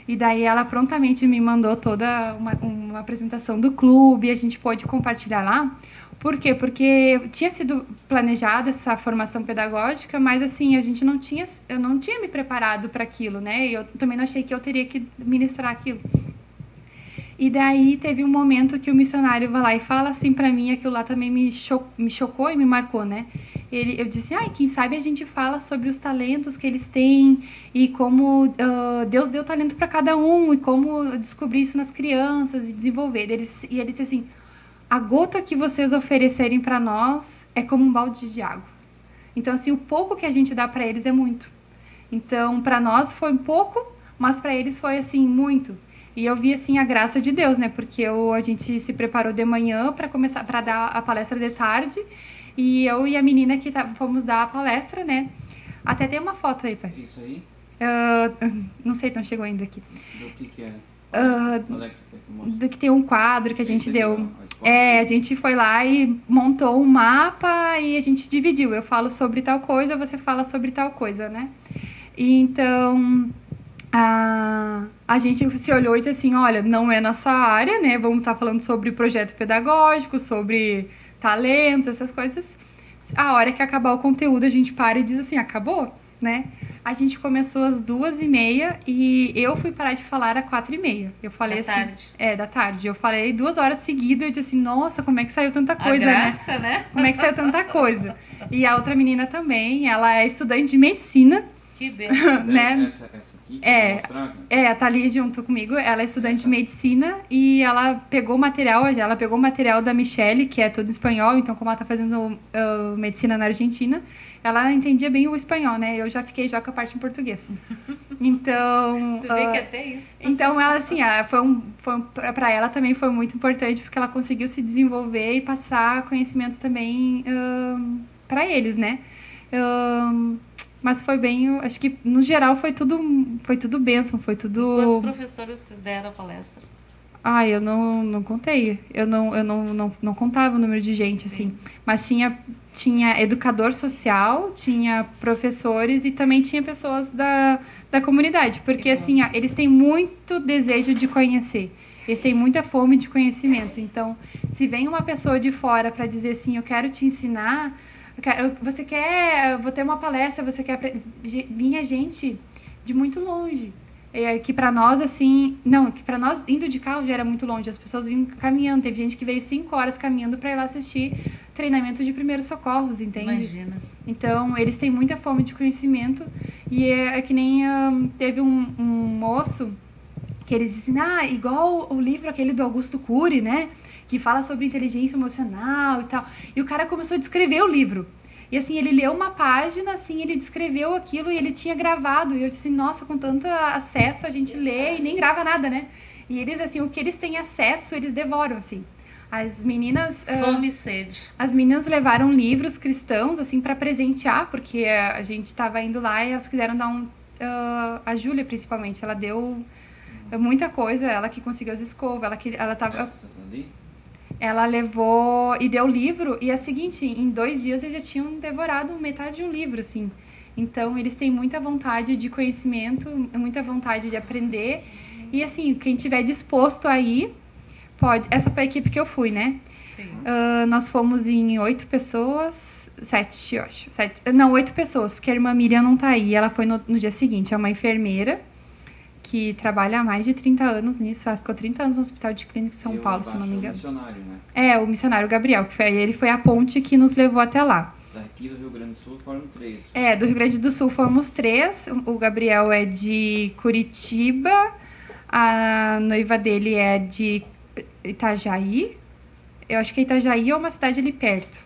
E daí ela prontamente me mandou toda uma apresentação do clube, a gente pôde compartilhar lá. Por quê? Porque tinha sido planejada essa formação pedagógica, mas assim, eu não tinha me preparado para aquilo, né? E eu também não achei que eu teria que ministrar aquilo. E daí teve um momento que o missionário vai lá e fala assim pra mim, aquilo lá também me chocou e me marcou, né? Eu disse, quem sabe a gente fala sobre os talentos que eles têm e como Deus deu talento pra cada um e como descobrir isso nas crianças e desenvolver. E ele disse assim, a gota que vocês oferecerem pra nós é como um balde de água. Então, assim, o pouco que a gente dá para eles é muito. Então, para nós foi pouco, mas para eles foi, assim, muito. E eu vi, assim, a graça de Deus, né? Porque a gente se preparou de manhã para começar, para dar a palestra de tarde. E eu e a menina que fomos dar a palestra, né? Até tem uma foto aí, pai. Isso aí? Não sei, não chegou ainda aqui. Do que é? Do que tem um quadro que a gente deu. A gente foi lá e montou um mapa e a gente dividiu. Eu falo sobre tal coisa, você fala sobre tal coisa, né? E então a gente se olhou e disse assim, olha, não é nossa área, né? Vamos estar falando sobre projeto pedagógico, sobre talentos, essas coisas. A hora que acabar o conteúdo, a gente para e diz assim, acabou, né? A gente começou às 2h30 e eu fui parar de falar às 4h30. Eu falei da assim... tarde. Da tarde. Eu falei 2 horas seguidas e disse assim, nossa, como é que saiu tanta coisa, a graça, né? Como é que saiu tanta coisa? E a outra menina também, ela é estudante de medicina. Que beleza. Né? Essa aqui que tá ali junto comigo. Ela é estudante de medicina e ela pegou o material da Michelle, que é todo espanhol, então como ela tá fazendo medicina na Argentina, ela entendia bem o espanhol, né? Eu já fiquei com a parte em português. Então... Tu vê que até isso. Então, ela, assim, pra ela também foi muito importante, porque ela conseguiu se desenvolver e passar conhecimentos também pra eles, né? Mas foi bem, acho que no geral foi tudo bênção, foi tudo... Quantos professores vocês deram a palestra? Eu não contei, eu não contava o número de gente, assim, mas tinha educador social, tinha professores e também tinha pessoas da comunidade, porque assim, eles têm muito desejo de conhecer, eles têm muita fome de conhecimento, então se vem uma pessoa de fora para dizer assim, eu quero te ensinar, vou ter uma palestra, você quer, vinha gente de muito longe. Que pra nós, assim... Não, que pra nós, indo de carro já era muito longe. As pessoas vinham caminhando. Teve gente que veio 5 horas caminhando pra ir lá assistir treinamento de primeiros socorros, entende? Imagina. Então, eles têm muita fome de conhecimento. E é que nem teve um moço que eles dizem, igual o livro aquele do Augusto Cury, né? Que fala sobre inteligência emocional e tal. E o cara começou a descrever o livro. E assim, ele leu uma página, assim, ele descreveu aquilo e ele tinha gravado. E eu disse, nossa, com tanto acesso a gente lê e nem grava nada, né? E eles, assim, o que eles têm acesso, eles devoram, assim. As meninas... Fome e sede. As meninas levaram livros cristãos, assim, pra presentear, porque a gente tava indo lá e elas quiseram dar a Júlia, principalmente, ela deu muita coisa, ela que conseguiu as escovas, ela tava... Ela levou e deu o livro, e é o seguinte, em 2 dias eles já tinham devorado metade de um livro, assim. Então, eles têm muita vontade de conhecimento, muita vontade de aprender. E, assim, quem tiver disposto a ir, pode. Essa foi a equipe que eu fui, né? Sim. Nós fomos em 8 pessoas, 7, eu acho. 8 pessoas, porque a irmã Miriam não tá aí. Ela foi no dia seguinte, é uma enfermeira que trabalha há mais de 30 anos nisso. Ela ficou 30 anos no Hospital de Clínica de São Paulo, se não me engano. Missionário, né? O missionário Gabriel, ele foi a ponte que nos levou até lá. Daqui do Rio Grande do Sul foram 3. Do Rio Grande do Sul fomos 3. O Gabriel é de Curitiba, a noiva dele é de Itajaí. Eu acho que é Itajaí ou uma cidade ali perto.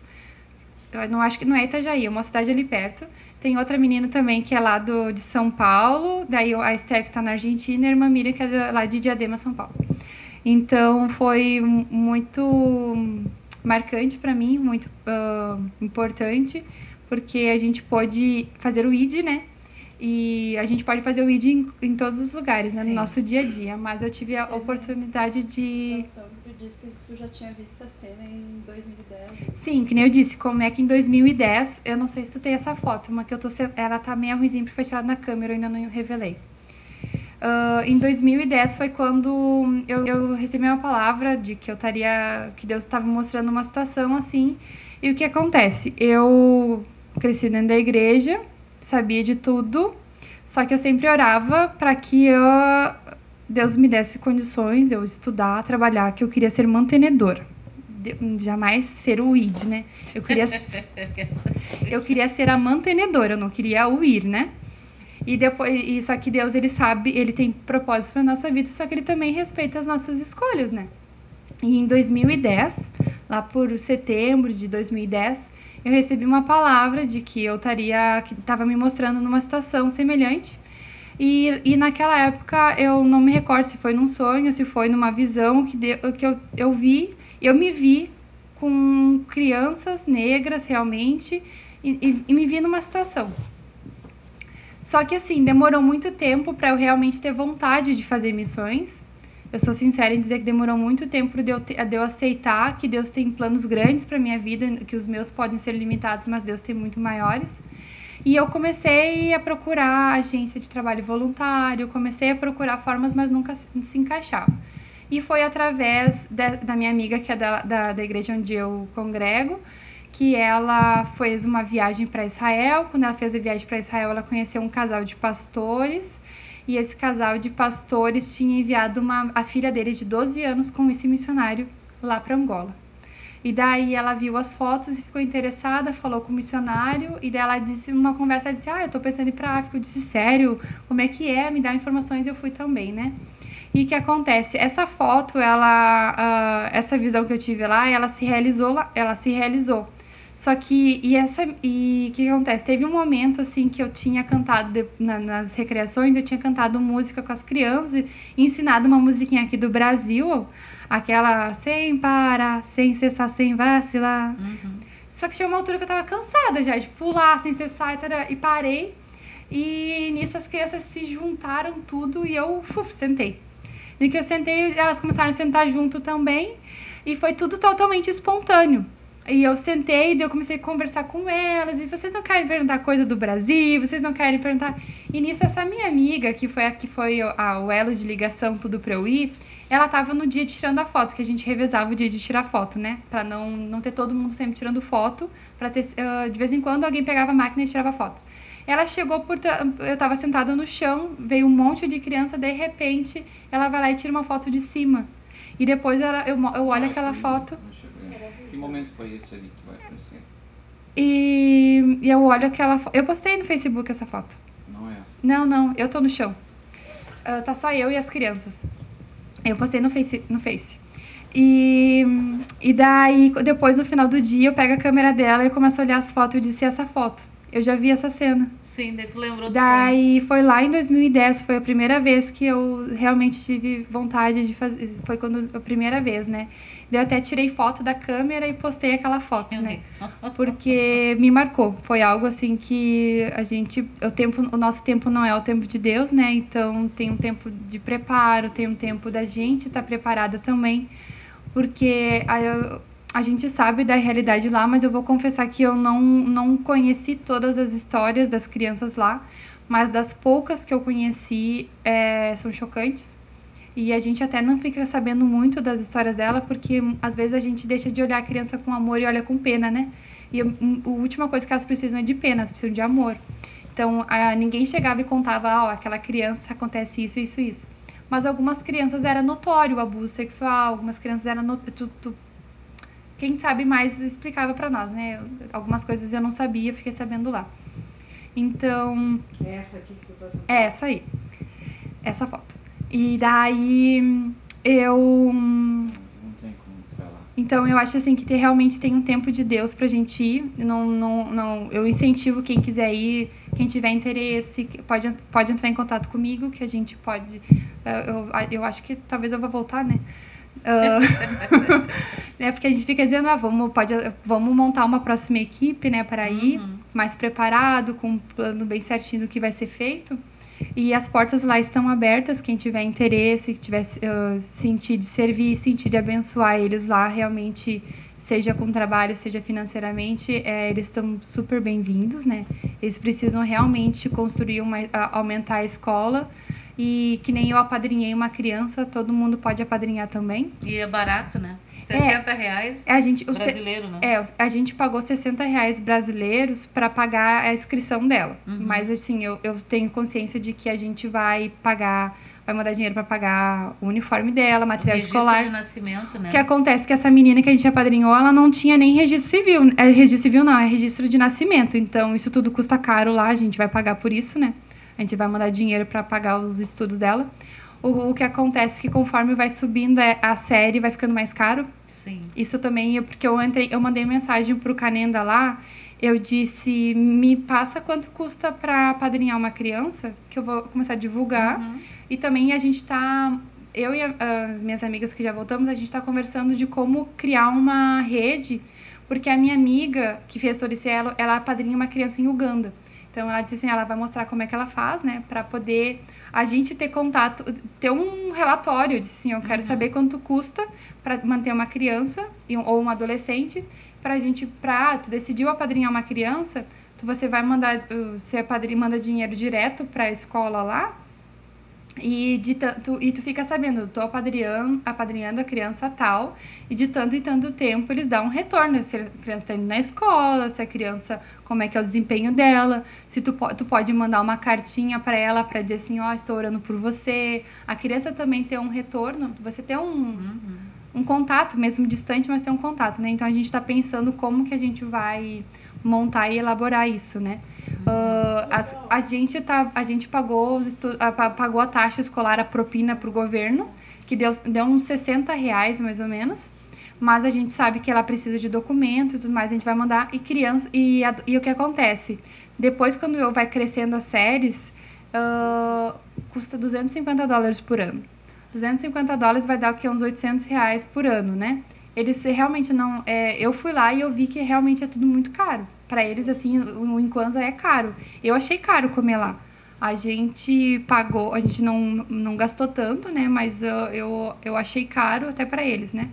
Eu não acho que não é Itajaí, é uma cidade ali perto. Tem outra menina também que é lá de São Paulo, daí a Esther que tá na Argentina e a irmã Miriam que é lá de Diadema, São Paulo. Então foi muito marcante para mim, muito importante, porque a gente pode fazer o ID, né? E a gente pode fazer o ID em todos os lugares, né? No nosso dia a dia. Mas eu tive a oportunidade de... Tu disse que tu já tinha visto essa cena em 2010. Sim, que nem eu disse, como é que em 2010, eu não sei se tu tem essa foto, mas que ela tá meio ruimzinha porque foi tirada na câmera, eu ainda não revelei. Em 2010 foi quando eu recebi uma palavra de que que Deus estava mostrando uma situação assim. E o que acontece? Eu cresci dentro da igreja, sabia de tudo, só que eu sempre orava para que Deus me desse condições, eu estudar, trabalhar, que eu queria ser mantenedora. Jamais ser o ID, né? Eu queria ser a mantenedora, eu não queria o ir, né? Só que Deus, ele sabe, ele tem propósito para nossa vida, só que ele também respeita as nossas escolhas, né? E em 2010, lá por setembro de 2010, eu recebi uma palavra de que que estava me mostrando numa situação semelhante. E naquela época eu não me recordo se foi num sonho, se foi numa visão que eu me vi com crianças negras realmente e me vi numa situação. Só que assim, demorou muito tempo para eu realmente ter vontade de fazer missões. Eu sou sincera em dizer que demorou muito tempo de eu aceitar que Deus tem planos grandes para minha vida, que os meus podem ser limitados, mas Deus tem muito maiores. E eu comecei a procurar agência de trabalho voluntário, comecei a procurar formas, mas nunca se encaixava. E foi através da minha amiga, que é da igreja onde eu congrego, que ela fez uma viagem para Israel. Quando ela fez a viagem para Israel, ela conheceu um casal de pastores, e esse casal de pastores tinha enviado a filha deles de 12 anos com esse missionário lá para Angola. E daí ela viu as fotos e ficou interessada, falou com o missionário, e daí ela disse, numa conversa, ela disse, eu tô pensando em ir pra África. Eu disse, sério? Como é que é? Me dá informações. Eu fui também, né? E o que acontece? Essa foto, essa visão que eu tive lá, ela se realizou. Só que, o que acontece? Teve um momento, assim, que eu tinha cantado, nas recreações, eu tinha cantado música com as crianças e ensinado uma musiquinha aqui do Brasil, aquela sem parar, sem cessar, sem vacilar. Só que chegou uma altura que eu tava cansada já de pular, sem cessar, e parei. E nisso as crianças se juntaram tudo e eu sentei. No que eu sentei, elas começaram a sentar junto também. E foi tudo totalmente espontâneo. E eu sentei, daí eu comecei a conversar com elas. E vocês não querem perguntar coisa do Brasil? Vocês não querem perguntar... E nisso essa minha amiga, que foi o elo de ligação, tudo pra eu ir... Ela tava no dia de tirando a foto, que a gente revezava o dia de tirar foto, né? Pra não ter todo mundo sempre tirando foto, pra ter, de vez em quando alguém pegava a máquina e tirava foto. Ela chegou eu tava sentada no chão, veio um monte de criança, de repente, ela vai lá e tira uma foto de cima. E depois eu olho aquela foto... Que momento foi esse ali que vai aparecer? E eu olho aquela foto... Eu postei no Facebook essa foto. Não é essa? Não, eu tô no chão. Tá só eu e as crianças. Eu postei no Face. E daí, depois, no final do dia, eu pego a câmera dela e eu começo a olhar as fotos e disse, essa foto. Eu já vi essa cena. Sim, daí tu lembrou do Daí, foi lá em 2010, foi a primeira vez que eu realmente tive vontade de fazer. Foi a primeira vez, né? Daí eu até tirei foto da câmera e postei aquela foto, né? Porque me marcou. Foi algo assim que o nosso tempo não é o tempo de Deus, né? Então tem um tempo de preparo, tem um tempo da gente estar preparada também. Porque a gente sabe da realidade lá, mas eu vou confessar que eu não conheci todas as histórias das crianças lá. Mas das poucas que eu conheci, são chocantes. E a gente até não fica sabendo muito das histórias dela, porque às vezes a gente deixa de olhar a criança com amor e olha com pena, né? E a última coisa que elas precisam é de pena, elas precisam de amor. Então, ninguém chegava e contava, aquela criança acontece isso, isso, isso. Mas algumas crianças era notório o abuso sexual, algumas crianças era quem sabe mais explicava pra nós, né? Algumas coisas eu não sabia, fiquei sabendo lá. Então... É essa aqui que tu tá sentando? É essa aí. Essa foto. E daí Não tem como entrar lá. Então eu acho assim que realmente tem um tempo de Deus pra gente ir. Eu incentivo quem quiser ir, quem tiver interesse, pode entrar em contato comigo, que a gente pode. Eu acho que talvez eu vá voltar, né? Porque a gente fica dizendo, vamos montar uma próxima equipe, né, para ir mais preparado, com um plano bem certinho do que vai ser feito. E as portas lá estão abertas, quem tiver interesse, que tiver sentir de servir, sentir de abençoar eles lá, realmente, seja com trabalho, seja financeiramente, eles estão super bem-vindos, né? Eles precisam realmente construir, aumentar a escola. E que nem eu apadrinhei uma criança, todo mundo pode apadrinhar também. E é barato, né? R$60 brasileiro, né? A gente pagou R$60 brasileiros para pagar a inscrição dela. Mas assim, eu tenho consciência de que a gente vai mandar dinheiro para pagar o uniforme dela, material escolar. Registro de nascimento, né? O que acontece que essa menina que a gente apadrinhou, ela não tinha nem registro civil. Registro civil não, é registro de nascimento. Então isso tudo custa caro lá, a gente vai pagar por isso, né? A gente vai mandar dinheiro para pagar os estudos dela. O que acontece é que conforme vai subindo a série, vai ficando mais caro. Sim. Isso também, porque eu mandei mensagem pro Canenda lá, eu disse, me passa quanto custa para apadrinhar uma criança, que eu vou começar a divulgar. E também a gente tá, eu e as minhas amigas que já voltamos, a gente tá conversando de como criar uma rede, porque a minha amiga que fez Toricelo, ela apadrinha uma criança em Uganda. Então ela disse assim, ela vai mostrar como é que ela faz, né, para poder a gente ter contato, ter um relatório. Eu disse assim, eu quero saber quanto custa para manter uma criança ou um adolescente, tu decidiu apadrinhar uma criança, você vai mandar, você manda dinheiro direto para a escola lá, e tu fica sabendo, tô apadrinhando a criança tal, e de tanto em tanto tempo eles dão um retorno, se a criança está indo na escola, se a criança, como é que é o desempenho dela, se tu pode mandar uma cartinha para ela, para dizer assim, ó, estou orando por você, a criança também ter um retorno, você ter um contato, mesmo distante, mas ter um contato, né? Então a gente está pensando como que a gente vai montar e elaborar isso, né? A gente pagou pagou a taxa escolar, a propina para o governo, que deu uns R$60 mais ou menos, mas a gente sabe que ela precisa de documento e tudo mais, a gente vai mandar, e o que acontece? Depois, quando vai crescendo as séries, custa $250 por ano. $250 vai dar o quê? Uns R$800 por ano, né? Eles realmente não... eu fui lá e eu vi que realmente é tudo muito caro. Pra eles, assim, o Incwanza é caro. Eu achei caro comer lá. A gente pagou... A gente não gastou tanto, né? Mas eu achei caro até pra eles, né?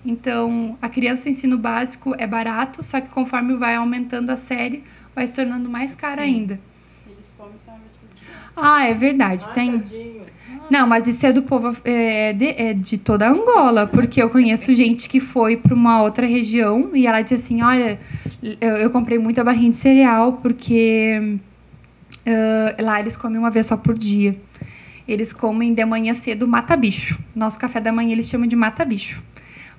Então, a criança ensino básico é barato, só que conforme vai aumentando a série, vai se tornando mais caro ainda. Eles comem só uma vez por dia. Ah, é verdade. Tem... Não, mas isso é do povo, de toda a Angola, porque eu conheço gente que foi para uma outra região e ela disse assim, olha, eu comprei muita barrinha de cereal porque lá eles comem uma vez só por dia. Eles comem de manhã cedo mata-bicho. Nosso café da manhã eles chamam de mata-bicho.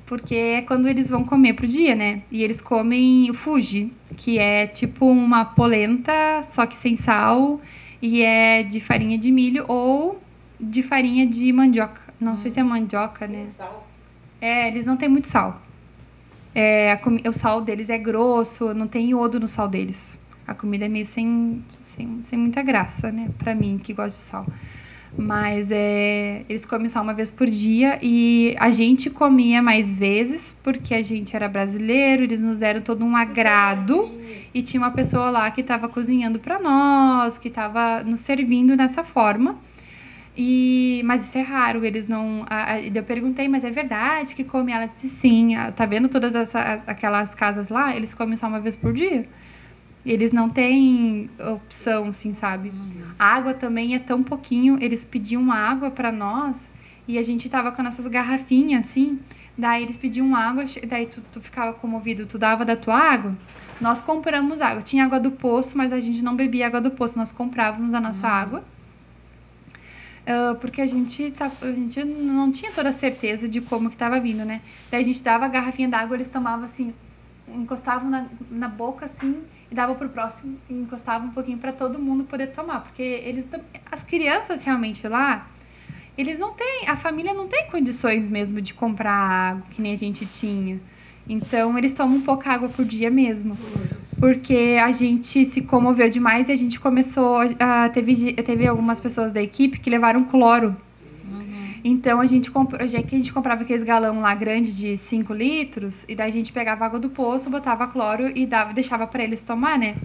Porque é quando eles vão comer pro dia, né? E eles comem o fuji, que é tipo uma polenta, só que sem sal, e é de farinha de milho ou de farinha de mandioca. Não sei se é mandioca, né? Sal. Eles não têm muito sal. O sal deles é grosso, não tem iodo no sal deles. A comida é meio sem muita graça, né? Pra mim, que gosta de sal. Mas eles comem só uma vez por dia e a gente comia mais vezes porque a gente era brasileiro, eles nos deram todo um agrado e tinha uma pessoa lá que estava cozinhando para nós, que estava nos servindo dessa forma. Mas isso é raro, eles não... eu perguntei, mas é verdade que come? Ela disse sim, tá vendo todas aquelas casas lá? Eles comem só uma vez por dia. Eles não têm opção, assim, sabe? A água também é tão pouquinho, eles pediam água pra nós e a gente tava com essas garrafinhas, assim, daí eles pediam água, daí tu ficava comovido, tu dava da tua água, nós compramos água. Tinha água do poço, mas a gente não bebia água do poço, nós comprávamos a nossa água. Porque a gente não tinha toda a certeza de como que tava vindo, né? Daí a gente dava a garrafinha d'água, eles tomavam assim, encostavam na boca assim, e dava pro próximo e encostava um pouquinho para todo mundo poder tomar, porque as crianças realmente lá, eles não têm, a família não tem condições mesmo de comprar água que nem a gente tinha. Então eles tomam pouca água por dia mesmo, porque a gente se comoveu demais e a gente começou teve algumas pessoas da equipe que levaram cloro. Então a gente comprou, já que a gente comprava aqueles galão lá grande de 5 litros, e daí a gente pegava água do poço, botava cloro e deixava pra eles tomar, né?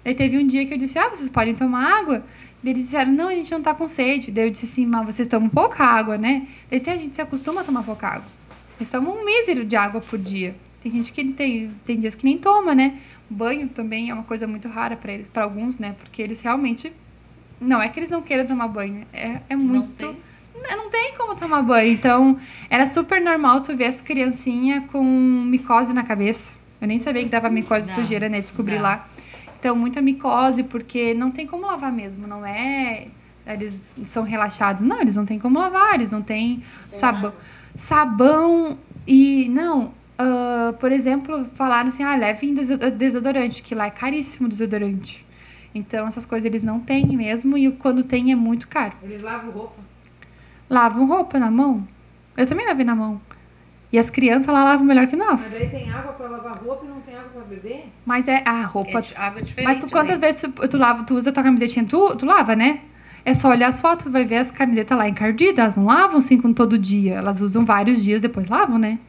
Daí teve um dia que eu disse, vocês podem tomar água? Daí eles disseram, não, a gente não tá com sede. Daí eu disse assim, mas vocês tomam pouca água, né? Daí a gente se acostuma a tomar pouca água. Eles tomam um mísero de água por dia. Tem gente que tem dias que nem toma, né? Banho também é uma coisa muito rara pra eles, pra alguns, né? Porque eles realmente... Não é que eles não queiram tomar banho, é muito... Não tem como tomar banho, então era super normal tu ver as criancinhas com micose na cabeça. Eu nem sabia que dava micose de sujeira, né? Descobri lá. Então, muita micose, porque não tem como lavar mesmo, não é... Eles são relaxados. Não, eles não tem como lavar, eles não têm sabão e... Não, por exemplo, falaram assim, levem desodorante, que lá é caríssimo desodorante. Então, essas coisas eles não têm mesmo e quando tem é muito caro. Eles lavam roupa? Lavam roupa na mão. Eu também lavei na mão. E as crianças lá lavam melhor que nós. Mas daí tem água pra lavar roupa e não tem água pra beber? Mas é a roupa. Água diferente. Mas tu, quantas vezes tu usa tua camisetinha, tu lava, né? É só olhar as fotos, tu vai ver as camisetas lá encardidas. Elas não lavam assim com todo dia. Elas usam vários dias, depois lavam, né?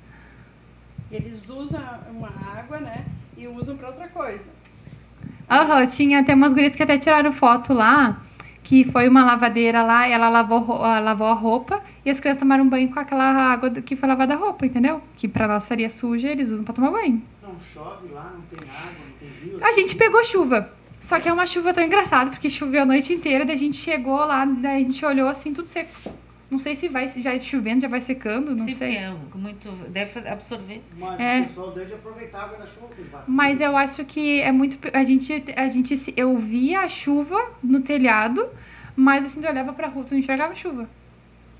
Eles usam uma água, né? E usam pra outra coisa. Aham, tinha até umas gurias que até tiraram foto lá, que foi uma lavadeira lá, ela lavou a roupa e as crianças tomaram banho com aquela água que foi lavada a roupa, entendeu? Que pra nós seria suja, eles usam pra tomar banho. Não chove lá, não tem água, não tem rio. A gente pegou chuva, só que é uma chuva tão engraçada, porque choveu a noite inteira, daí a gente chegou lá, daí a gente olhou assim, tudo seco. Não sei se já é chovendo, já vai secando, não Sim, sei. é muito. Deve absorver. Mas É. o pessoal deve aproveitar a água da chuva. Mas eu acho que é muito. Eu via a chuva no telhado, mas assim, tu olhava pra rua, tu não enxergava a chuva.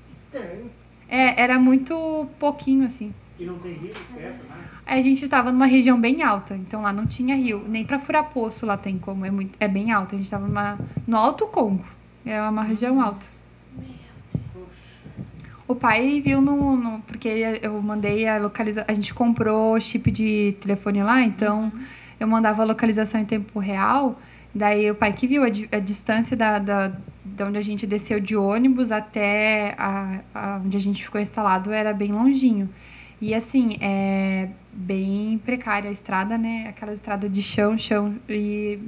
Estranho. Era muito pouquinho, assim. E não tem rio perto, né? A gente tava numa região bem alta, então lá não tinha rio. Nem pra furar poço lá tem como, é bem alta. A gente tava no Alto Congo, é uma região alta. O pai viu porque eu mandei a localização, a gente comprou chip de telefone lá, então eu mandava a localização em tempo real, daí o pai que viu a distância da onde a gente desceu de ônibus até onde a gente ficou instalado era bem longinho. E assim, é bem precária a estrada, né? Aquela estrada de chão, e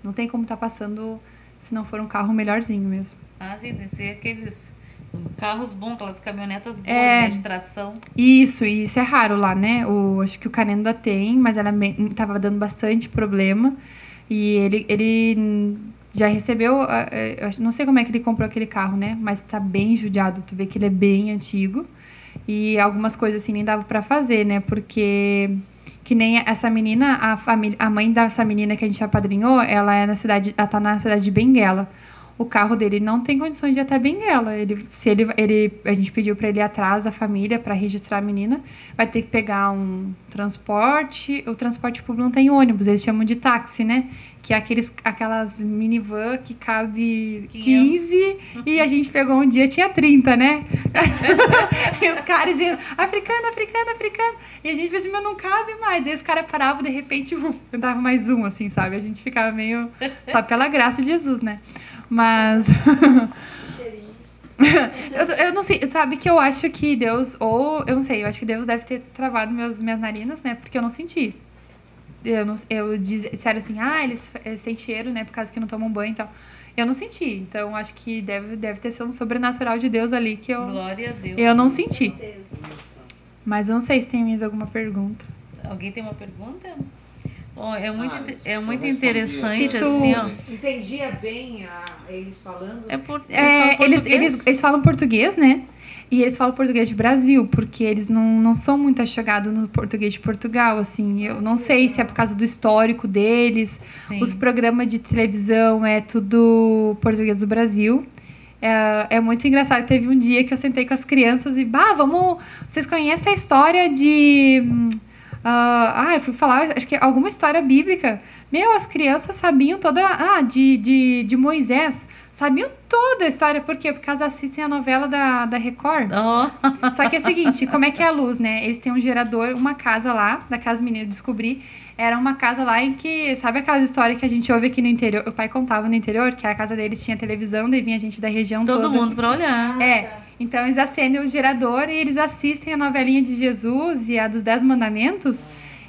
não tem como tá passando se não for um carro melhorzinho mesmo. Ah, sim, tem que ser aqueles carros bons, aquelas caminhonetas boas, É. né, de tração. Isso é raro lá, né? Acho que o Canenda tem, mas ela tava dando bastante problema. E ele já recebeu, eu não sei como é que ele comprou aquele carro, né? Mas tá bem judiado, tu vê que ele é bem antigo. E algumas coisas assim nem dava pra fazer, né? Porque que nem essa menina, a mãe dessa menina que a gente apadrinhou, ela tá na cidade de Benguela. O carro dele não tem condições de ir até Benguela. A gente pediu pra ele ir atrás da família pra registrar a menina. Vai ter que pegar um transporte. O transporte público não tem ônibus, eles chamam de táxi, né? Que é aquelas minivan que cabe 15 e a gente pegou um dia, tinha 30, né? E os caras iam, africano. E a gente pensou, assim, meu, não cabe mais. Daí os caras paravam, de repente, dava mais um, assim, sabe? A gente ficava meio, só pela graça de Jesus, né? Mas eu não sei, sabe que eu acho que Deus, eu não sei, eu acho que Deus deve ter travado minhas narinas, né? Porque eu não senti. Disseram assim, eles têm cheiro, né? Por causa que não tomam banho e tal. Eu não senti, então acho que deve ter sido um sobrenatural de Deus ali que Glória a Deus. eu não senti. Mas eu não sei se tem mais alguma pergunta. Alguém tem uma pergunta? Bom, é muito eu respondi. interessante, Se tu- assim, ó. Entendia bem eles falando? Eles falam português, né? E eles falam português de Brasil, porque eles não são muito achegados no português de Portugal, assim. Eu não sei se é por causa do histórico deles. Sim. Os programas de televisão é tudo português do Brasil. É muito engraçado. Teve um dia que eu sentei com as crianças e, vocês conhecem a história de... eu fui falar, acho que alguma história bíblica. Meu, as crianças sabiam toda... de Moisés. Sabiam toda a história. Por quê? Porque elas assistem a novela da Record. Oh. Só que é o seguinte, como é que é a luz, né? Eles têm um gerador, uma casa lá, daquelas meninas, descobri. Era uma casa lá em que... Sabe aquelas histórias que a gente ouve aqui no interior? O pai contava no interior que a casa deles tinha televisão, daí vinha gente da região toda. Todo mundo pra olhar. Então eles acendem o gerador e eles assistem a novelinha de Jesus e a dos 10 mandamentos.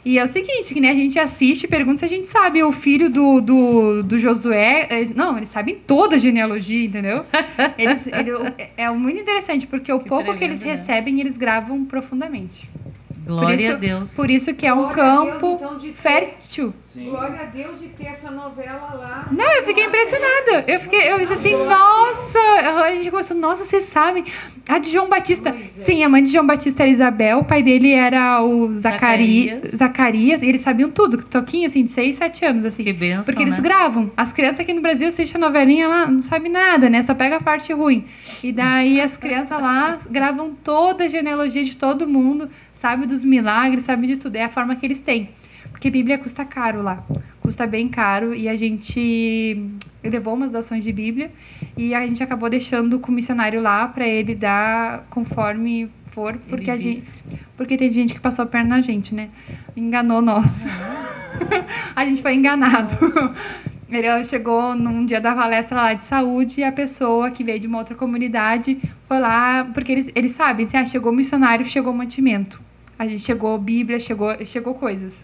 E é o seguinte, que nem a gente assiste, pergunta se a gente sabe o filho do Josué. Eles sabem toda a genealogia, entendeu? É muito interessante, porque o pouco que eles tremendo, né? recebem, eles gravam profundamente. Glória a Deus. Por isso que é um Glória a Deus, campo então, de ter- fértil. Sim. Glória a Deus de ter essa novela lá. Não, eu fiquei impressionada. Eu disse assim, nossa. A gente começou, nossa, vocês sabem. A de João Batista. Moisés. Sim, a mãe de João Batista era Isabel. O pai dele era o Zacarias. E eles sabiam tudo. Toquinho, assim, de 6, 7 anos, assim. Que bênção, Porque eles né? gravam. As crianças aqui no Brasil assistem a novelinha lá, não sabe nada, né? Só pega a parte ruim. E daí as crianças lá gravam toda a genealogia de todo mundo. Sabe dos milagres, sabe de tudo. É a forma que eles têm. Porque Bíblia custa caro lá. custa bem caro e a gente levou umas doações de Bíblia e a gente acabou deixando com o missionário lá para ele dar conforme for, porque porque teve gente que passou a perna na gente, né? Enganou nós. A gente foi enganado. Ele chegou num dia da palestra lá de saúde e a pessoa que veio de uma outra comunidade foi lá, porque eles sabem, assim, chegou missionário, chegou mantimento. A gente chegou Bíblia, chegou coisas.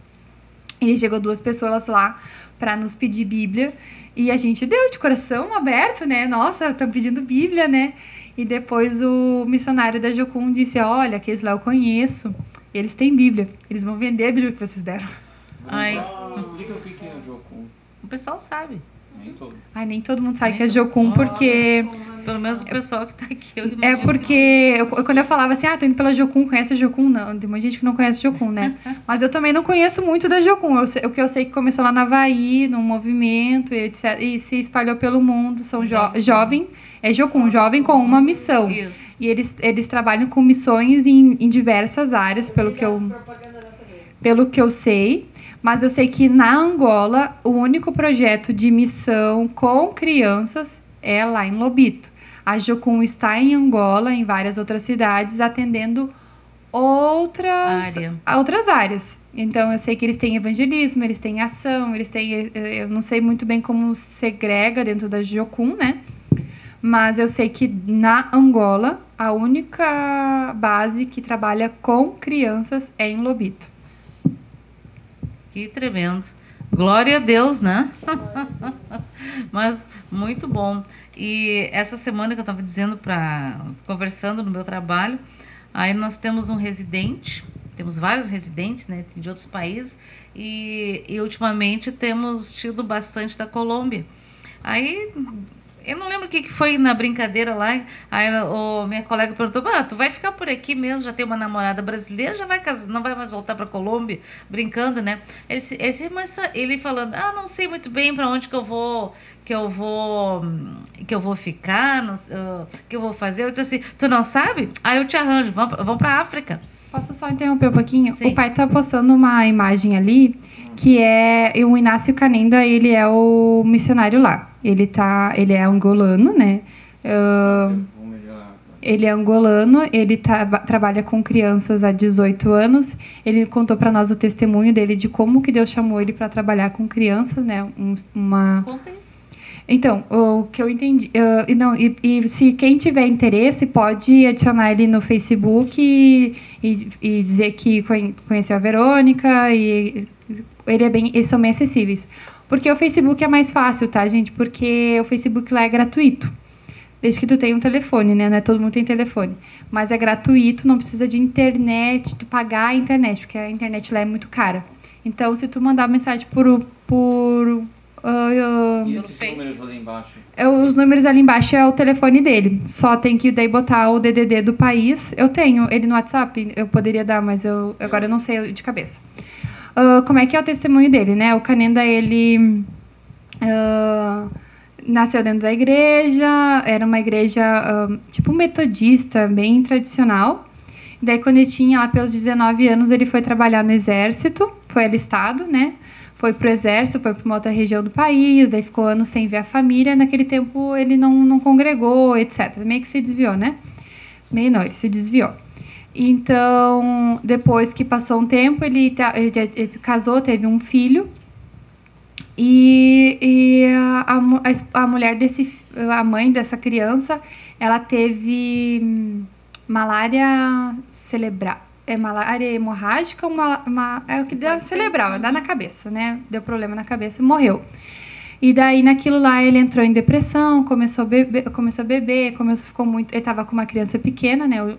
E chegou 2 pessoas lá para nos pedir Bíblia e a gente deu de coração aberto, né? Nossa, estão pedindo Bíblia, né? E depois o missionário da Jocum disse, olha, aqueles lá eu conheço, eles têm Bíblia, eles vão vender a Bíblia que vocês deram. Ai, Explica o que é a Jocum. o pessoal sabe. Nem todo. Ai, nem todo mundo sabe Nem que é Jocum, porque... Pelo menos o pessoal que tá aqui, eu imagino. É porque quando eu falava assim, tô indo pela Jocum, conhece a Jocum? Não, tem muita gente que não conhece a Jocum, né? Mas eu também não conheço muito da Jocum. O que eu sei que começou lá na Havaí, num movimento, e etc. E se espalhou pelo mundo. São jovem, é Jocum, jovem com uma missão. Isso. E eles trabalham com missões em diversas áreas, pelo que eu sei. Mas eu sei que na Angola, o único projeto de missão com crianças é lá em Lobito. A Jocum está em Angola, em várias outras cidades, atendendo outras áreas. Então, eu sei que eles têm evangelismo, eles têm ação, eles têm... Eu não sei muito bem como segrega dentro da Jocum, né? Mas eu sei que na Angola, a única base que trabalha com crianças é em Lobito. Que tremendo. Glória a Deus, né? Mas muito bom. E essa semana que eu estava dizendo conversando no meu trabalho, aí nós temos um residente, temos vários residentes, né, de outros países, e ultimamente temos tido bastante da Colômbia. Aí eu não lembro o que foi na brincadeira lá. Aí minha colega perguntou: tu vai ficar por aqui mesmo? Já tem uma namorada brasileira, já vai casar, não vai mais voltar para Colômbia? Brincando, né? Mas ele falando: não sei muito bem para onde que eu vou ficar, que eu vou fazer. Eu disse assim: tu não sabe? Aí eu te arranjo, vamos para África. Posso só interromper um pouquinho? Sim. O pai tá postando uma imagem ali, que é o Inácio Canenda, ele é o missionário lá. Ele é angolano, né? Ele é angolano, ele trabalha com crianças há 18 anos. Ele contou para nós o testemunho dele de como que Deus chamou ele para trabalhar com crianças, né? Conta isso. Então, o que eu entendi... se quem tiver interesse, pode adicionar ele no Facebook e dizer que conheceu a Verônica. E eles são bem acessíveis. Porque o Facebook é mais fácil, tá, gente? Porque o Facebook lá é gratuito. Desde que tu tenha um telefone, né? Não é todo mundo tem telefone. Mas é gratuito, não precisa de internet, tu pagar a internet, porque a internet lá é muito cara. Então, se tu mandar mensagem e esses números ali embaixo? Os números ali embaixo é o telefone dele. Só tem que daí botar o DDD do país. Eu tenho ele no WhatsApp, eu poderia dar, mas agora eu não sei de cabeça. Como é que é o testemunho dele, né? O Canenda, ele nasceu dentro da igreja, era uma igreja tipo metodista, bem tradicional. Daí, quando ele tinha lá pelos 19 anos, ele foi trabalhar no exército, foi alistado, né? Foi pro exército, foi para uma outra região do país, daí ficou anos sem ver a família. Naquele tempo ele não congregou, etc. Meio que se desviou, né? Ele se desviou. Então, depois que passou um tempo, ele casou, teve um filho. E a mulher a mãe dessa criança, ela teve malária cerebral. É malária hemorrágica, é o que deu cerebral, dá na cabeça, né? Deu problema na cabeça e morreu. E daí, naquilo lá, ele entrou em depressão, começou a beber, ficou muito... Ele estava com uma criança pequena, né?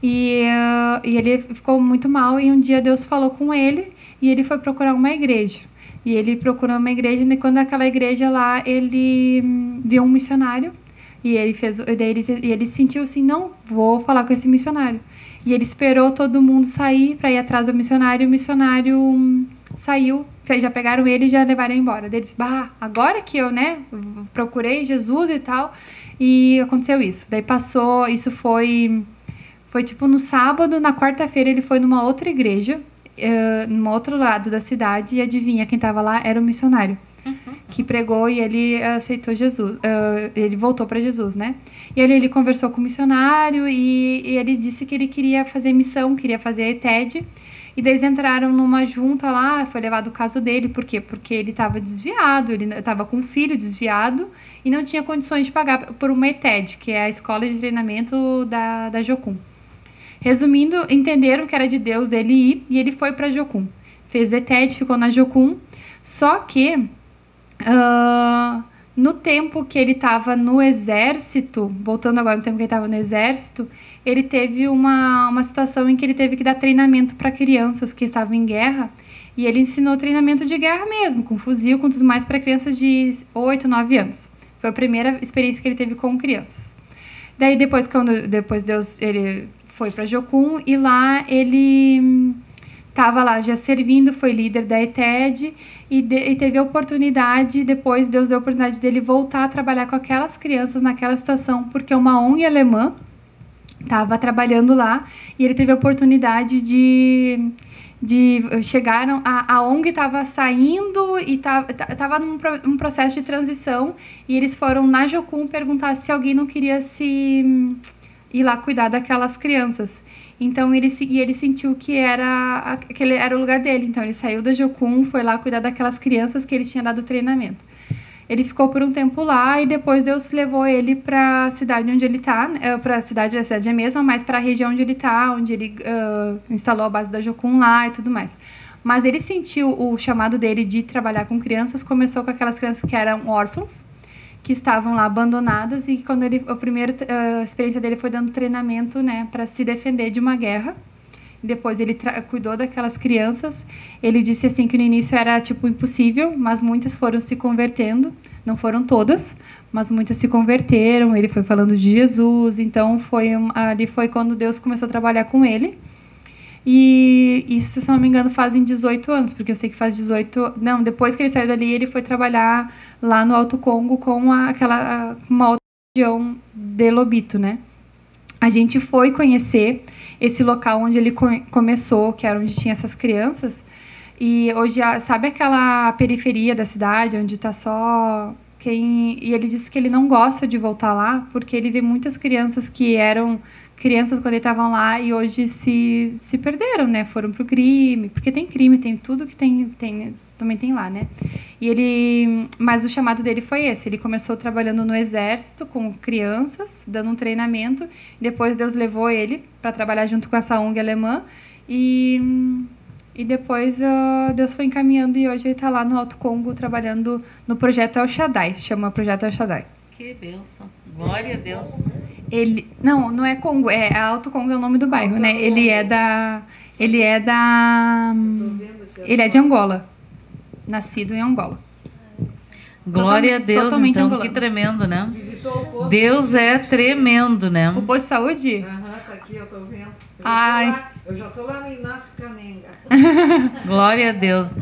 E ele ficou muito mal, e um dia Deus falou com ele, e ele foi procurar uma igreja. E ele procurou uma igreja, e quando aquela igreja lá, ele viu um missionário, e ele sentiu assim: não, vou falar com esse missionário. E ele esperou todo mundo sair para ir atrás do missionário, e o missionário saiu, já pegaram ele e já levaram embora. Daí ele disse: agora que eu, né, procurei Jesus e tal, e aconteceu isso. Daí passou, isso foi tipo no sábado, na quarta-feira ele foi numa outra igreja, no outro lado da cidade, e adivinha, quem estava lá era um missionário que pregou e ele aceitou Jesus, ele voltou para Jesus, né? E ele conversou com o missionário e ele disse que ele queria fazer missão, queria fazer a ETED. E daí eles entraram numa junta lá, foi levado o caso dele, por quê? Porque ele estava desviado, ele estava com um filho desviado e não tinha condições de pagar por uma ETED, que é a escola de treinamento da Jocum. Resumindo, entenderam que era de Deus dele ir e ele foi para Jocum. Fez ETED, ficou na Jocum, só que no tempo que ele estava no exército, voltando agora no tempo que ele estava no exército, ele teve uma situação em que ele teve que dar treinamento para crianças que estavam em guerra, e ele ensinou treinamento de guerra mesmo, com fuzil, com tudo mais, para crianças de 8, 9 anos. Foi a primeira experiência que ele teve com crianças. Daí depois ele foi para Jocum, e lá ele estava lá já servindo, foi líder da ETED, e teve a oportunidade, depois Deus deu a oportunidade dele voltar a trabalhar com aquelas crianças naquela situação, porque uma ONG alemã estava trabalhando lá, e ele teve a oportunidade de chegaram, a ONG estava saindo e estava num processo de transição, e eles foram na Jocum perguntar se alguém não queria ir lá cuidar daquelas crianças. Então ele sentiu que aquele era o lugar dele. Então ele saiu da Jocum, foi lá cuidar daquelas crianças que ele tinha dado treinamento. Ele ficou por um tempo lá e depois Deus levou ele para a cidade onde ele está, para a cidade é a mesma, mas para a região onde ele está, onde ele instalou a base da Jocum lá e tudo mais. Mas ele sentiu o chamado dele de trabalhar com crianças, começou com aquelas crianças que eram órfãos, que estavam lá abandonadas, e quando a primeira experiência dele foi dando treinamento, né, para se defender de uma guerra. Depois ele cuidou daquelas crianças. Ele disse assim que no início era tipo impossível, mas muitas foram se convertendo. Não foram todas, mas muitas se converteram. Ele foi falando de Jesus. Então ali foi quando Deus começou a trabalhar com ele. E isso, se não me engano, fazem 18 anos, porque eu sei que faz 18... Não, depois que ele saiu dali, ele foi trabalhar lá no Alto Congo com uma outra região de Lobito, né? A gente foi conhecer esse local onde ele começou, que era onde tinha essas crianças, e hoje, sabe aquela periferia da cidade, onde está só quem... E ele disse que ele não gosta de voltar lá, porque ele vê muitas crianças que eram crianças quando eles estavam lá e hoje se perderam, né? Foram pro crime, porque tem crime, tem tudo que também tem lá, né? Mas o chamado dele foi esse. Ele começou trabalhando no exército com crianças, dando um treinamento. Depois Deus levou ele para trabalhar junto com essa ONG alemã e depois Deus foi encaminhando e hoje ele está lá no Alto Congo trabalhando no projeto El Shaddai. Chama Projeto El Shaddai. Que bênção. Glória a Deus. Não é Congo, Alto Congo é o nome do bairro, né? Ele é de Angola. Nascido em Angola. Glória a Deus, totalmente então, angolano. que tremendo, né? Visitou o posto. Deus é tremendo, né? O posto de saúde? Aham, tá aqui, eu tô vendo. Ai. Eu já tô lá no Inácio Canenga. Glória a Deus.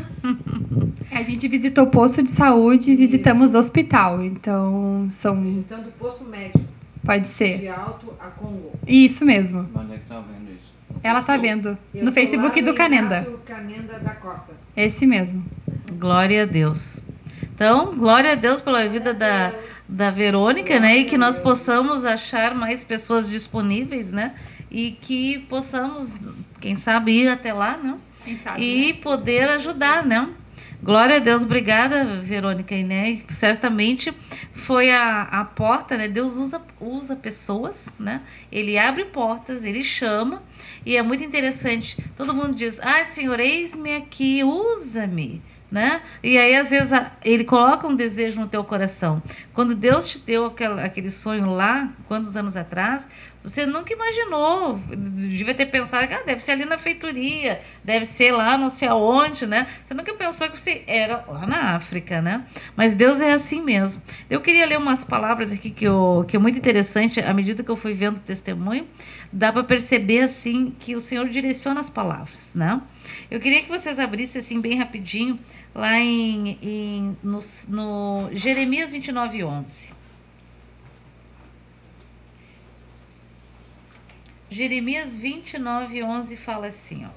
A gente visitou o posto de saúde e visitamos o hospital. Então, Visitando o posto médico. Pode ser. De Alto a Congo. Isso mesmo. Onde é que tá vendo isso? Ela tá vendo. Eu No tô Facebook lá do no Canenda. Inácio Canenda da Costa. Esse mesmo. Glória a Deus. Então, glória a Deus pela vida da Verônica, né? E que nós possamos achar mais pessoas disponíveis, né? E que possamos, quem sabe, ir até lá, né? Quem sabe, E poder ajudar, né? Glória a Deus, obrigada, Verônica, né? E certamente foi a porta, né? Deus usa pessoas, né? Ele abre portas, ele chama, e é muito interessante. Todo mundo diz, Senhor, eis-me aqui, usa-me, né? E aí, às vezes, ele coloca um desejo no teu coração. Quando Deus te deu aquele sonho lá, quantos anos atrás, você nunca imaginou, devia ter pensado que deve ser ali na feitoria, deve ser lá não sei aonde, né? Você nunca pensou que você era lá na África, né? Mas Deus é assim mesmo. Eu queria ler umas palavras aqui que é muito interessante, à medida que eu fui vendo o testemunho, dá para perceber assim que o Senhor direciona as palavras, né? Eu queria que vocês abrissem assim bem rapidinho lá no Jeremias 29:11. Jeremias 29:11 fala assim, ó.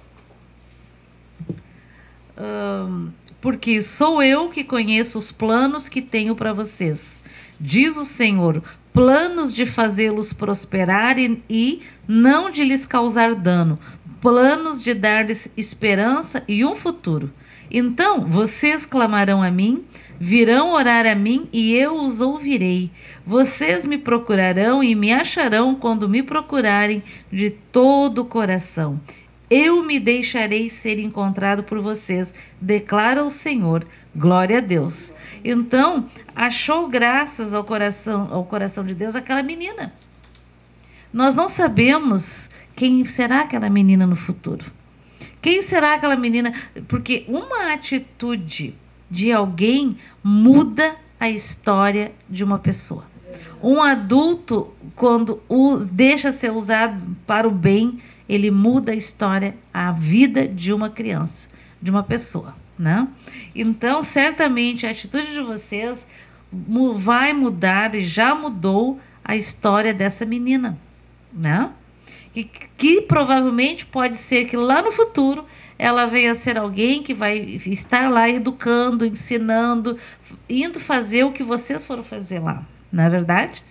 porque sou eu que conheço os planos que tenho para vocês, diz o Senhor, planos de fazê-los prosperar e não de lhes causar dano, planos de dar-lhes esperança e um futuro. Então vocês clamarão a mim, virão orar a mim e eu os ouvirei. Vocês me procurarão e me acharão quando me procurarem de todo o coração. Eu me deixarei ser encontrado por vocês, declara o Senhor. Glória a Deus. Então, achou graças ao coração de Deus aquela menina. Nós não sabemos quem será aquela menina no futuro. Quem será aquela menina? Porque uma atitude de alguém muda a história de uma pessoa. Um adulto, quando deixa ser usado para o bem, ele muda a história, a vida de uma criança, de uma pessoa, né? Então, certamente, a atitude de vocês vai mudar e já mudou a história dessa menina, né? Que provavelmente pode ser que lá no futuro ela venha a ser alguém que vai estar lá educando, ensinando, indo fazer o que vocês foram fazer lá, não é verdade?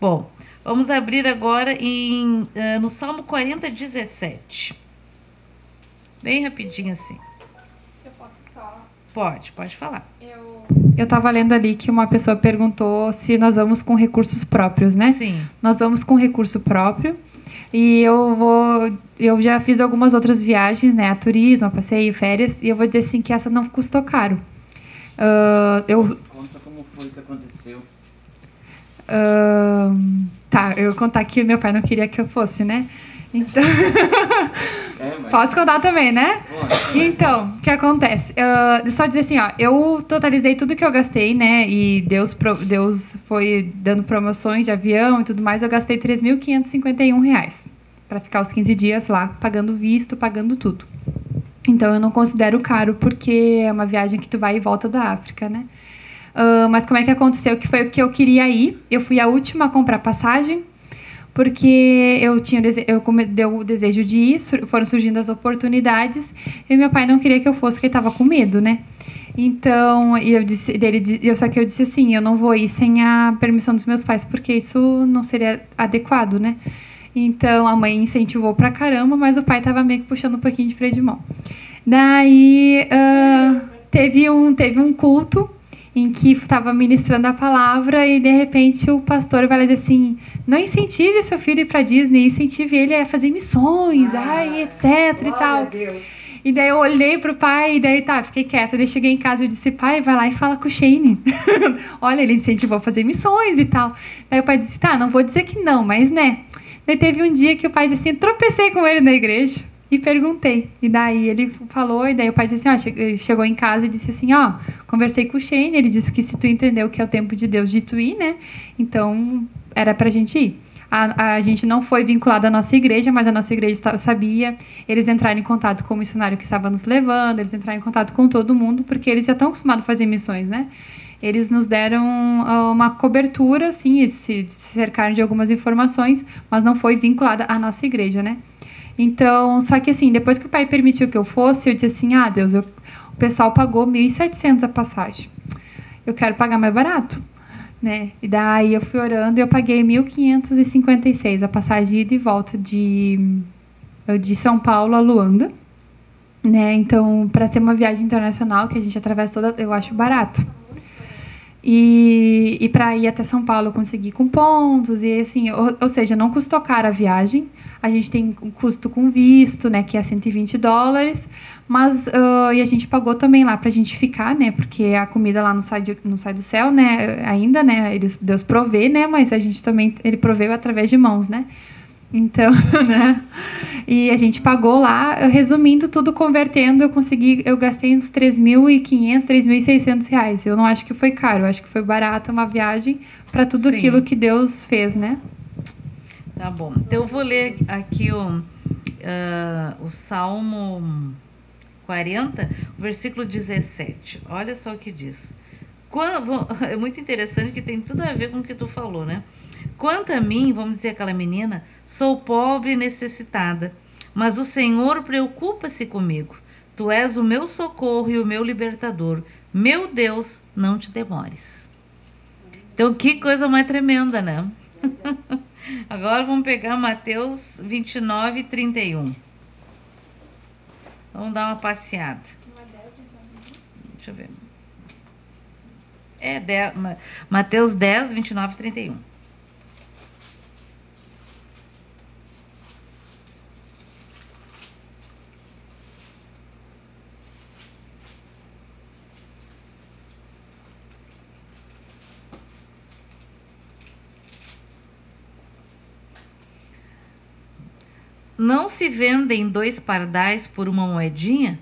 Bom, vamos abrir agora no Salmo 40, 17. Bem rapidinho assim. Eu posso só... Pode falar. Eu estava lendo ali que uma pessoa perguntou se nós vamos com recursos próprios, né? Sim. Nós vamos com recurso próprio. E eu já fiz algumas outras viagens, né? A turismo, a passeio, férias. E eu vou dizer assim que essa não custou caro. Conta como foi que aconteceu. Tá, eu vou contar que meu pai não queria que eu fosse, né? Então... Posso contar também, né? Então, o que acontece? Só dizer assim, ó, eu totalizei tudo que eu gastei, né? E Deus foi dando promoções de avião e tudo mais. Eu gastei R$3.551 para ficar os 15 dias lá, pagando visto, pagando tudo. Então, eu não considero caro, porque é uma viagem que tu vai e volta da África, né? Mas como é que aconteceu? Que foi o que eu queria ir. Eu fui a última a comprar passagem, porque eu deu o desejo de ir, foram surgindo as oportunidades, e meu pai não queria que eu fosse, porque ele estava com medo, né? Então, só que eu disse assim, eu não vou ir sem a permissão dos meus pais, porque isso não seria adequado, né? Então, a mãe incentivou pra caramba, mas o pai estava meio que puxando um pouquinho de freio de mão. Daí, teve um culto em que estava ministrando a palavra e, de repente, o pastor vai lá dizer assim, não incentive seu filho a ir para Disney, incentive ele a fazer missões, etc e tal. Deus. E daí eu olhei pro pai e daí fiquei quieta. Daí cheguei em casa e disse, pai, vai lá e fala com o Shane. Olha, ele incentivou a fazer missões e tal. Daí o pai disse, tá, não vou dizer que não, mas né. Daí teve um dia que o pai disse assim, tropecei com ele na igreja. E perguntei. E daí ele falou, e daí o pai disse assim, chegou em casa e disse assim, conversei com o Shane, ele disse que se tu entendeu que é o tempo de Deus de tu ir, né? Então, era pra gente ir. A gente não foi vinculado à nossa igreja, mas a nossa igreja sabia. Eles entraram em contato com o missionário que estava nos levando, eles entraram em contato com todo mundo, porque eles já estão acostumados a fazer missões, né? Eles nos deram uma cobertura, assim, se cercaram de algumas informações, mas não foi vinculada à nossa igreja, né? Então, só que assim, depois que o pai permitiu que eu fosse, eu disse assim, Deus, o pessoal pagou 1.700 a passagem. Eu quero pagar mais barato, né? E daí eu fui orando e eu paguei 1.556 a passagem de ida e volta de São Paulo a Luanda, né? Então, para ser uma viagem internacional, que a gente atravessa toda, eu acho barato. E para ir até São Paulo eu consegui com pontos, e assim, ou seja, não custou caro a viagem. A gente tem um custo com visto, né, que é $120, mas e a gente pagou também lá pra gente ficar, né, porque a comida lá não sai do céu, né, ainda, né, Deus provê, né, mas a gente também, ele proveu através de mãos, né. Então, né, e a gente pagou lá, resumindo tudo, convertendo, eu gastei uns R$3.500, R$3.600. Eu não acho que foi caro, eu acho que foi barato, uma viagem para tudo aquilo que Deus fez, né. Tá bom. Então eu vou ler aqui o Salmo 40, versículo 17. Olha só o que diz. É muito interessante, que tem tudo a ver com o que tu falou, né? Quanto a mim, vamos dizer aquela menina, sou pobre e necessitada, mas o Senhor preocupa-se comigo. Tu és o meu socorro e o meu libertador. Meu Deus, não te demores. Então, que coisa mais tremenda, né? Agora vamos pegar Mateus 29, 31. Vamos dar uma passeada. Deixa eu ver. Mateus 10, 29 e 31. Não se vendem 2 pardais por uma moedinha?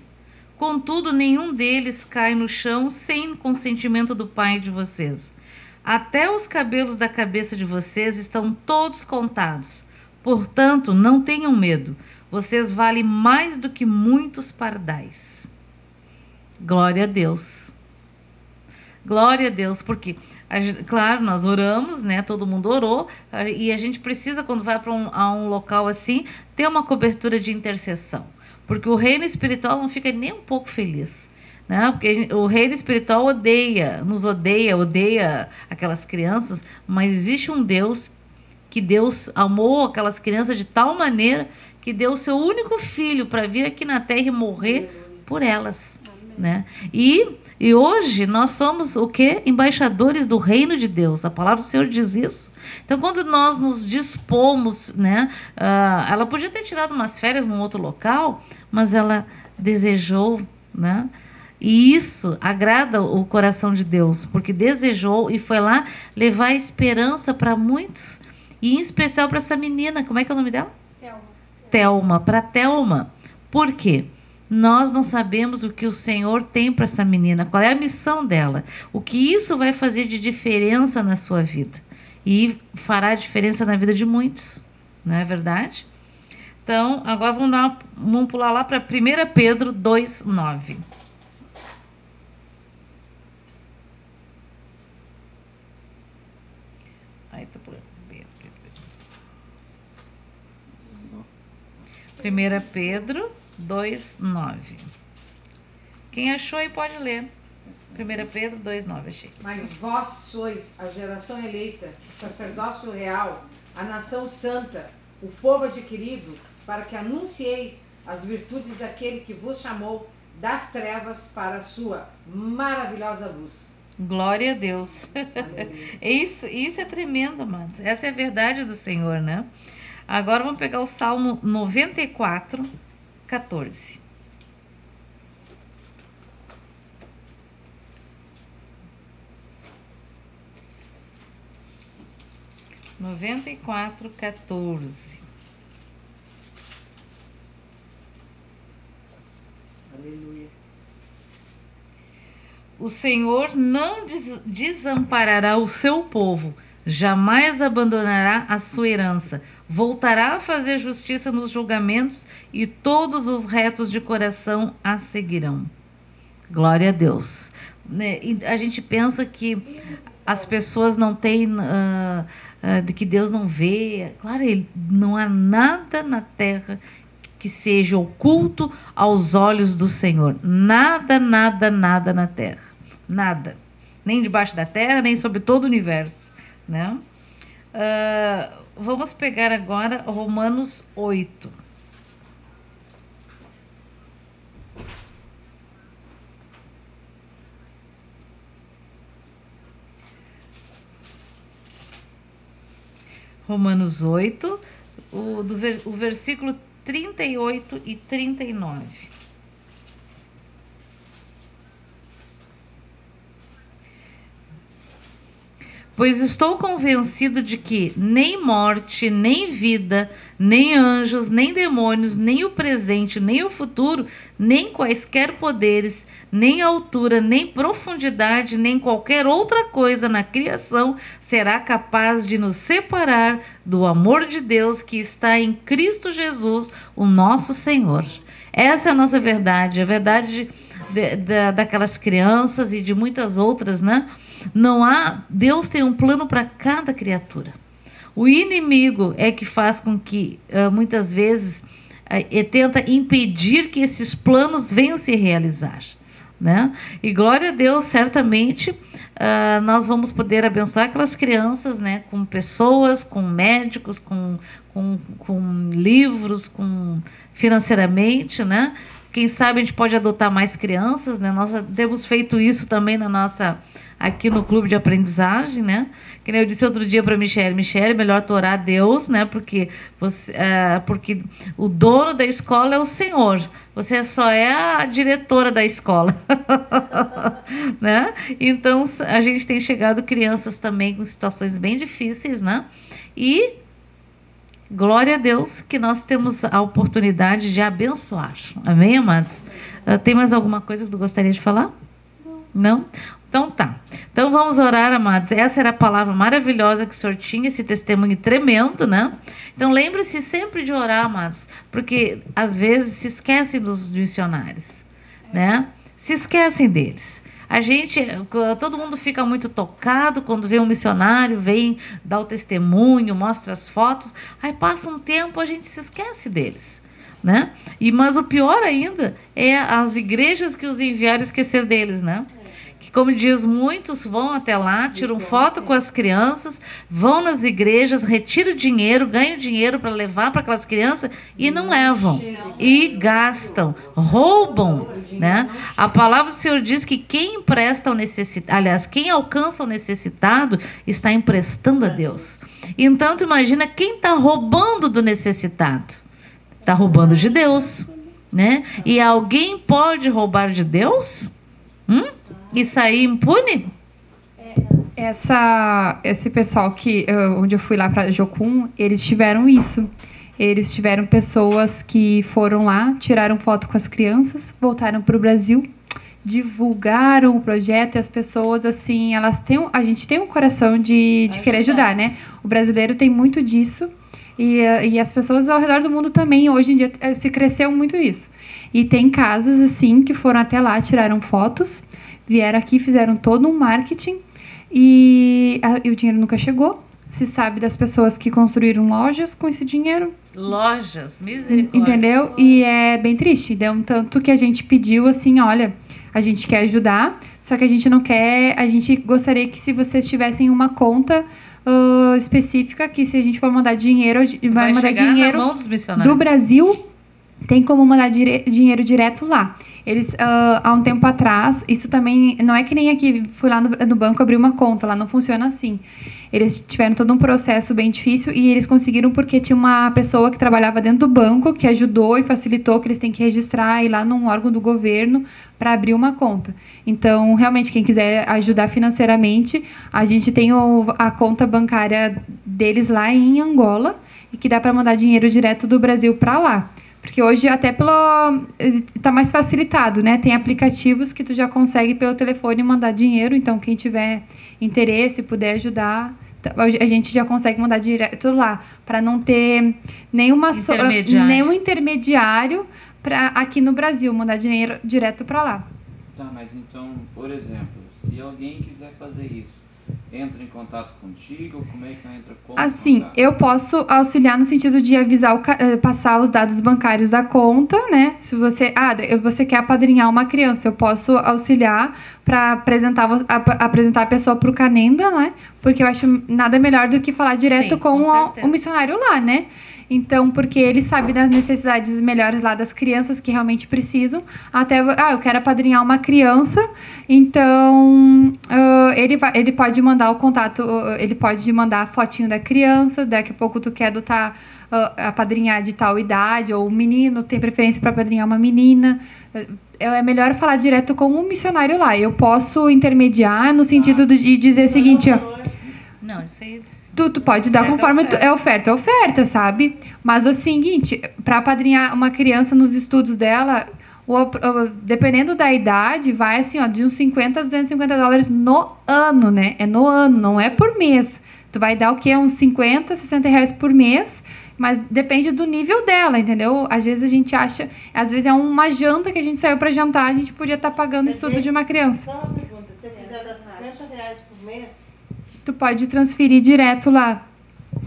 Contudo, nenhum deles cai no chão sem consentimento do Pai de vocês. Até os cabelos da cabeça de vocês estão todos contados. Portanto, não tenham medo. Vocês valem mais do que muitos pardais. Glória a Deus. Glória a Deus, porque, claro, nós oramos, né? Todo mundo orou, e a gente precisa, quando vai para um local assim, ter uma cobertura de intercessão. Porque o reino espiritual não fica nem um pouco feliz, né? Porque o reino espiritual odeia aquelas crianças, mas existe um Deus, que Deus amou aquelas crianças de tal maneira que deu o seu único filho para vir aqui na terra e morrer por elas, né? E hoje nós somos o quê? Embaixadores do reino de Deus. A palavra do Senhor diz isso. Então, quando nós nos dispomos, né? Ela podia ter tirado umas férias num outro local, mas ela desejou, né? E isso agrada o coração de Deus, porque desejou e foi lá levar esperança para muitos, e em especial para essa menina. Como é que é o nome dela? Thelma. Para Thelma. Por quê? Nós não sabemos o que o Senhor tem para essa menina, qual é a missão dela, o que isso vai fazer de diferença na sua vida. E fará diferença na vida de muitos, não é verdade? Então, agora vamos pular lá para 1 Pedro 2, 9. Aí tá pulando. 1 Pedro 2, 9. Quem achou aí pode ler. 1 Pedro 2, 9, achei. Mas vós sois a geração eleita, o sacerdócio real, a nação santa, o povo adquirido, para que anuncieis as virtudes daquele que vos chamou das trevas para a sua maravilhosa luz. Glória a Deus. Isso é tremendo, amados. Essa é a verdade do Senhor, né? Agora vamos pegar o Salmo 94, 14. Noventa e quatro, 14. Aleluia. O Senhor não desamparará o seu povo, jamais abandonará a sua herança. Voltará a fazer justiça nos julgamentos e todos os retos de coração a seguirão. Glória a Deus. E a gente pensa que as pessoas não têm, que Deus não vê. Claro, não há nada na terra que seja oculto aos olhos do Senhor. Nada, nada, nada na terra. Nada. Nem debaixo da terra, nem sobre todo o universo, né? Vamos pegar agora Romanos 8. Romanos 8, o versículo 38 e 39. Pois estou convencido de que nem morte, nem vida, nem anjos, nem demônios, nem o presente, nem o futuro, nem quaisquer poderes, nem altura, nem profundidade, nem qualquer outra coisa na criação será capaz de nos separar do amor de Deus que está em Cristo Jesus, o nosso Senhor. Essa é a nossa verdade, a verdade daquelas crianças e de muitas outras, né? Deus tem um plano para cada criatura. O inimigo é que faz com que muitas vezes e tenta impedir que esses planos venham se realizar, né? E glória a Deus, certamente nós vamos poder abençoar aquelas crianças, né, com pessoas, com médicos, com livros, com financeiramente, né? Quem sabe a gente pode adotar mais crianças, né? Nós já temos feito isso também aqui no clube de aprendizagem, né? Que nem eu disse outro dia para Michele, melhor tu orar a Deus, né? Porque o dono da escola é o Senhor. Você só é a diretora da escola, né? Então a gente tem chegado crianças também com situações bem difíceis, né? E glória a Deus que nós temos a oportunidade de abençoar. Amém, amados? Tem mais alguma coisa que tu gostaria de falar? Não? Então tá. Então vamos orar, amados. Essa era a palavra maravilhosa que o Senhor tinha, esse testemunho tremendo, né? Então lembre-se sempre de orar, amados, porque às vezes se esquecem dos missionários, né? Se esquecem deles. Todo mundo fica muito tocado quando vê um missionário, vem dar o testemunho, mostra as fotos, aí passa um tempo, a gente se esquece deles, né? Mas o pior ainda é as igrejas que os enviaram esquecer deles, né? Que, como diz, muitos vão até lá, tiram foto com as crianças, vão nas igrejas, retiram dinheiro, ganham dinheiro para levar para aquelas crianças e não levam. E gastam, roubam, né? A palavra do Senhor diz que quem empresta ao necessitado, aliás, quem alcança o necessitado, está emprestando a Deus. Então, tu imagina quem está roubando do necessitado. Está roubando de Deus, né? E alguém pode roubar de Deus? E sair impune? Esse pessoal onde eu fui lá para Jocum, eles tiveram isso. Eles tiveram pessoas que foram lá, tiraram foto com as crianças, voltaram para o Brasil, divulgaram o projeto e as pessoas, assim, a gente tem um coração de querer ajudar, né? O brasileiro tem muito disso e as pessoas ao redor do mundo também, hoje em dia, se cresceu muito isso. E tem casos, assim, que foram até lá, tiraram fotos, vieram aqui, fizeram todo um marketing e o dinheiro nunca chegou. Se sabe das pessoas que construíram lojas com esse dinheiro. Lojas, misericórdia. Entendeu? E é bem triste. Deu um tanto que a gente pediu assim, olha, a gente quer ajudar, só que a gente não quer, a gente gostaria que se vocês tivessem uma conta específica, que se a gente for mandar dinheiro, vai mandar dinheiro na mão dos missionários do Brasil, tem como mandar dinheiro direto lá. Eles, há um tempo atrás, isso também, não é que nem aqui, fui lá no banco abrir uma conta, lá não funciona assim. Eles tiveram todo um processo bem difícil e eles conseguiram porque tinha uma pessoa que trabalhava dentro do banco que ajudou e facilitou que eles têm que registrar e ir lá num órgão do governo para abrir uma conta. Então, realmente, quem quiser ajudar financeiramente, a gente tem a conta bancária deles lá em Angola e que dá para mandar dinheiro direto do Brasil para lá. Porque hoje até tá mais facilitado, né? Tem aplicativos que tu já consegue pelo telefone mandar dinheiro, então quem tiver interesse, puder ajudar, a gente já consegue mandar direto lá, para não ter nenhum intermediário para aqui no Brasil, mandar dinheiro direto para lá. Tá, mas então, por exemplo, se alguém quiser fazer isso, entra em contato contigo? Como é que entra? Assim, eu posso auxiliar no sentido de avisar, passar os dados bancários da conta, né? Se você quer apadrinhar uma criança, eu posso auxiliar para apresentar a pessoa para o Canenda, né? Porque eu acho nada melhor do que falar direto com o missionário lá, né? Então, porque ele sabe das necessidades melhores lá das crianças que realmente precisam. Até, eu quero apadrinhar uma criança, então ele pode mandar o contato, ele pode mandar a fotinho da criança, daqui a pouco tu quer adotar, apadrinhar de tal idade, ou um menino, tem preferência para apadrinhar uma menina. É melhor falar direto com um missionário lá. Eu posso intermediar no sentido de dizer o seguinte, ó. Não, isso aí... Tu pode dar conforme é oferta, sabe? Mas o seguinte, para apadrinhar uma criança nos estudos dela, dependendo da idade, vai assim, ó, de uns 50 a 250 dólares no ano, né? É no ano, não é por mês. Tu vai dar o quê? Uns 50, 60 reais por mês, mas depende do nível dela, entendeu? Às vezes a gente acha, às vezes é uma janta que a gente saiu para jantar, a gente podia estar pagando o estudo de uma criança. Só uma pergunta, se eu quiser dar 50 reais por mês, tu pode transferir direto lá.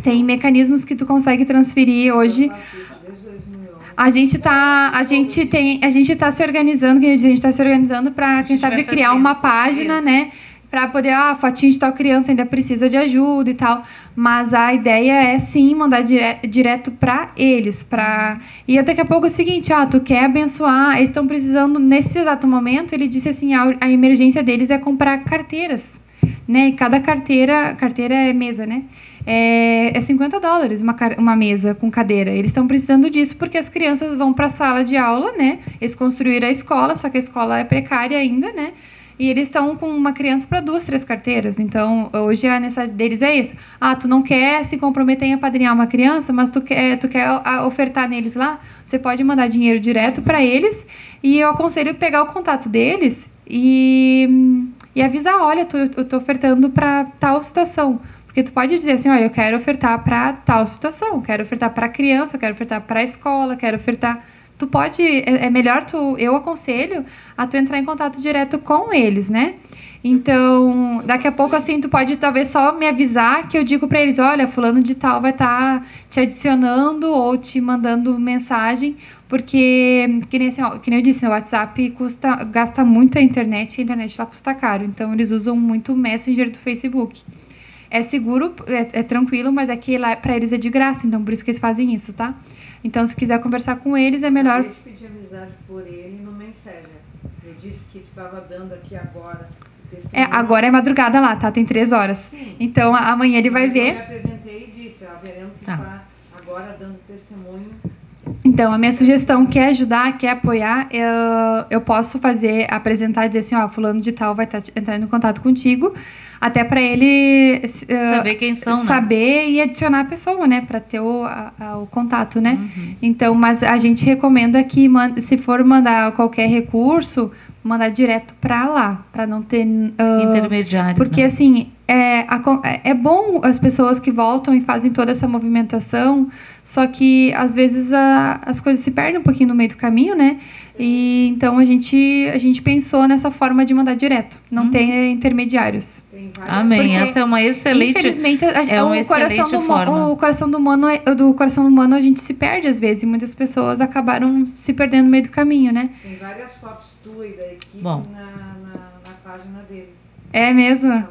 Tem mecanismos que tu consegue transferir hoje. A gente tá se organizando, que a gente está se organizando para, quem sabe, vai criar fazer uma isso, página, isso. né? Para poder, a fotinho de tal criança ainda precisa de ajuda e tal. Mas a ideia é sim mandar direto para eles. E daqui a pouco é o seguinte, tu quer abençoar, eles estão precisando, nesse exato momento, ele disse assim, a emergência deles é comprar carteiras. Né? E cada carteira é mesa, né? É $50 uma mesa com cadeira. Eles estão precisando disso porque as crianças vão para a sala de aula, né? Eles construíram a escola, só que a escola é precária ainda, né? E eles estão com uma criança para 2, 3 carteiras. Então, hoje a necessidade deles é isso. Tu não quer se comprometer em apadrinhar uma criança, mas tu quer ofertar neles lá, você pode mandar dinheiro direto para eles. E eu aconselho pegar o contato deles e avisar, olha, eu tô ofertando para tal situação. Porque tu pode dizer assim, olha, eu quero ofertar para tal situação, quero ofertar para criança, quero ofertar para a escola, quero ofertar... Tu pode, é melhor eu aconselho a tu entrar em contato direto com eles, né? Então, daqui a pouco, assim, tu pode talvez só me avisar que eu digo para eles, olha, fulano de tal vai estar te adicionando ou te mandando mensagem, porque, que nem eu disse, o WhatsApp gasta muito a internet lá custa caro, então eles usam muito o Messenger do Facebook. É seguro, é tranquilo, mas aqui lá para eles é de graça, então por isso que eles fazem isso, tá? Então, se quiser conversar com eles, é melhor... Eu te pedir amizade por ele no Messenger. Eu disse que tu estava dando aqui agora testemunho. Agora é madrugada lá, tá? Tem 3 horas. Sim. Então, amanhã ele vai ver. Eu me apresentei e disse, veremos que está agora dando testemunho. Então, a minha sugestão, quer ajudar, quer apoiar, eu posso apresentar e dizer assim, fulano de tal vai estar entrando em contato contigo, até para ele saber quem são, né? Saber e adicionar a pessoa, né? Para ter o contato, né? Então, mas a gente recomenda que, se for mandar qualquer recurso, mandar direto para lá, para não ter... intermediários. Porque, né? assim, é bom as pessoas que voltam e fazem toda essa movimentação, só que, às vezes, as coisas se perdem um pouquinho no meio do caminho, né? E, então, a gente pensou nessa forma de mandar direto. Não tem intermediários. Amém. Essa é uma excelente... Infelizmente, o coração do humano, a gente se perde, às vezes. E muitas pessoas acabaram se perdendo no meio do caminho, né? Tem várias fotos tuas e da equipe Bom. na página dele. É mesmo?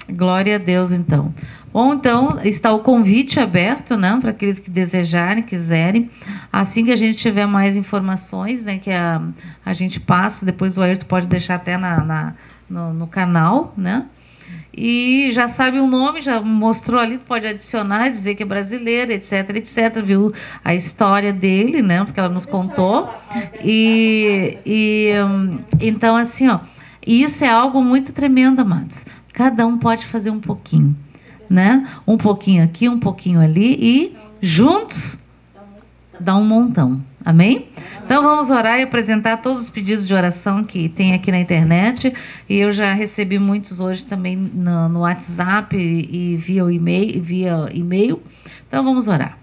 Glória a Deus, então. Bom, então, está o convite aberto, né, para aqueles que desejarem, quiserem. Assim que a gente tiver mais informações, né, que a gente passa, depois o Ayrton pode deixar até no canal, né? E já sabe o nome, já mostrou ali, pode adicionar, dizer que é brasileira, etc, etc, viu a história dele, né, porque ela nos contou. Então, assim, isso é algo muito tremendo, amados. Cada um pode fazer um pouquinho, né? Um pouquinho aqui, um pouquinho ali e juntos dá um montão. Amém? Então vamos orar e apresentar todos os pedidos de oração que tem aqui na internet. E eu já recebi muitos hoje também no WhatsApp e via e-mail. Então vamos orar.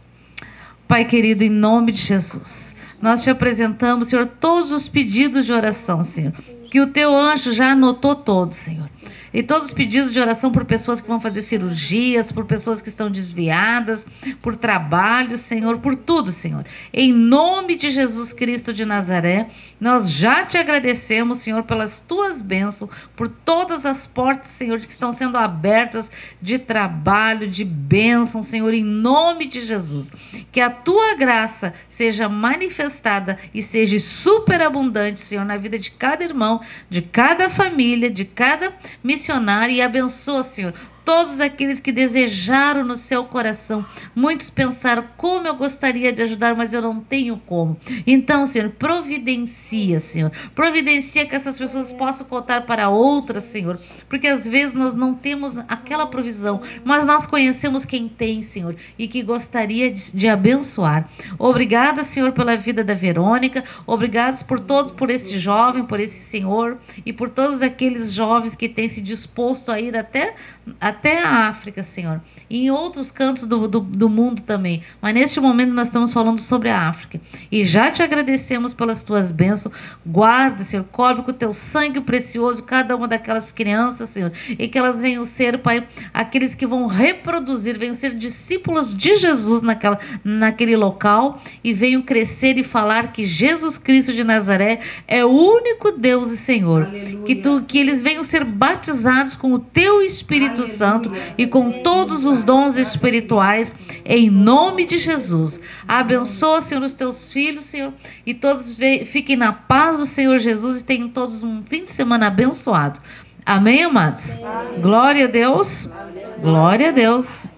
Pai querido, em nome de Jesus, nós te apresentamos, Senhor, todos os pedidos de oração, Senhor, que o teu anjo já anotou todos, Senhor. E todos os pedidos de oração por pessoas que vão fazer cirurgias, por pessoas que estão desviadas, por trabalho, Senhor, por tudo, Senhor. Em nome de Jesus Cristo de Nazaré, nós já te agradecemos, Senhor, pelas tuas bênçãos, por todas as portas, Senhor, que estão sendo abertas de trabalho, de bênção, Senhor, em nome de Jesus. Que a tua graça seja manifestada e seja superabundante, Senhor, na vida de cada irmão, de cada família, de cada missionário, e abençoa, Senhor, todos aqueles que desejaram no seu coração. Muitos pensaram, como eu gostaria de ajudar, mas eu não tenho como. Então, Senhor, providencia, Senhor. Providencia que essas pessoas possam contar para outras, Senhor. Porque às vezes nós não temos aquela provisão, mas nós conhecemos quem tem, Senhor, e que gostaria de abençoar. Obrigada, Senhor, pela vida da Verônica. Obrigados por esse jovem, por esse senhor, e por todos aqueles jovens que têm se disposto a ir até até a África, Senhor, e em outros cantos do mundo também. Mas neste momento nós estamos falando sobre a África. E já te agradecemos pelas tuas bênçãos. Guarda, Senhor, cobre com o teu sangue precioso cada uma daquelas crianças, Senhor, e que elas venham ser, Pai, aqueles que vão reproduzir, venham ser discípulos de Jesus naquele local e venham crescer e falar que Jesus Cristo de Nazaré é o único Deus e Senhor. Aleluia. Que eles venham ser batizados com o teu Espírito Aleluia. Santo e com todos os dons espirituais, em nome de Jesus. Abençoa, Senhor, os teus filhos, Senhor, e todos fiquem na paz do Senhor Jesus e tenham todos um fim de semana abençoado. Amém, amados? Glória a Deus. Glória a Deus.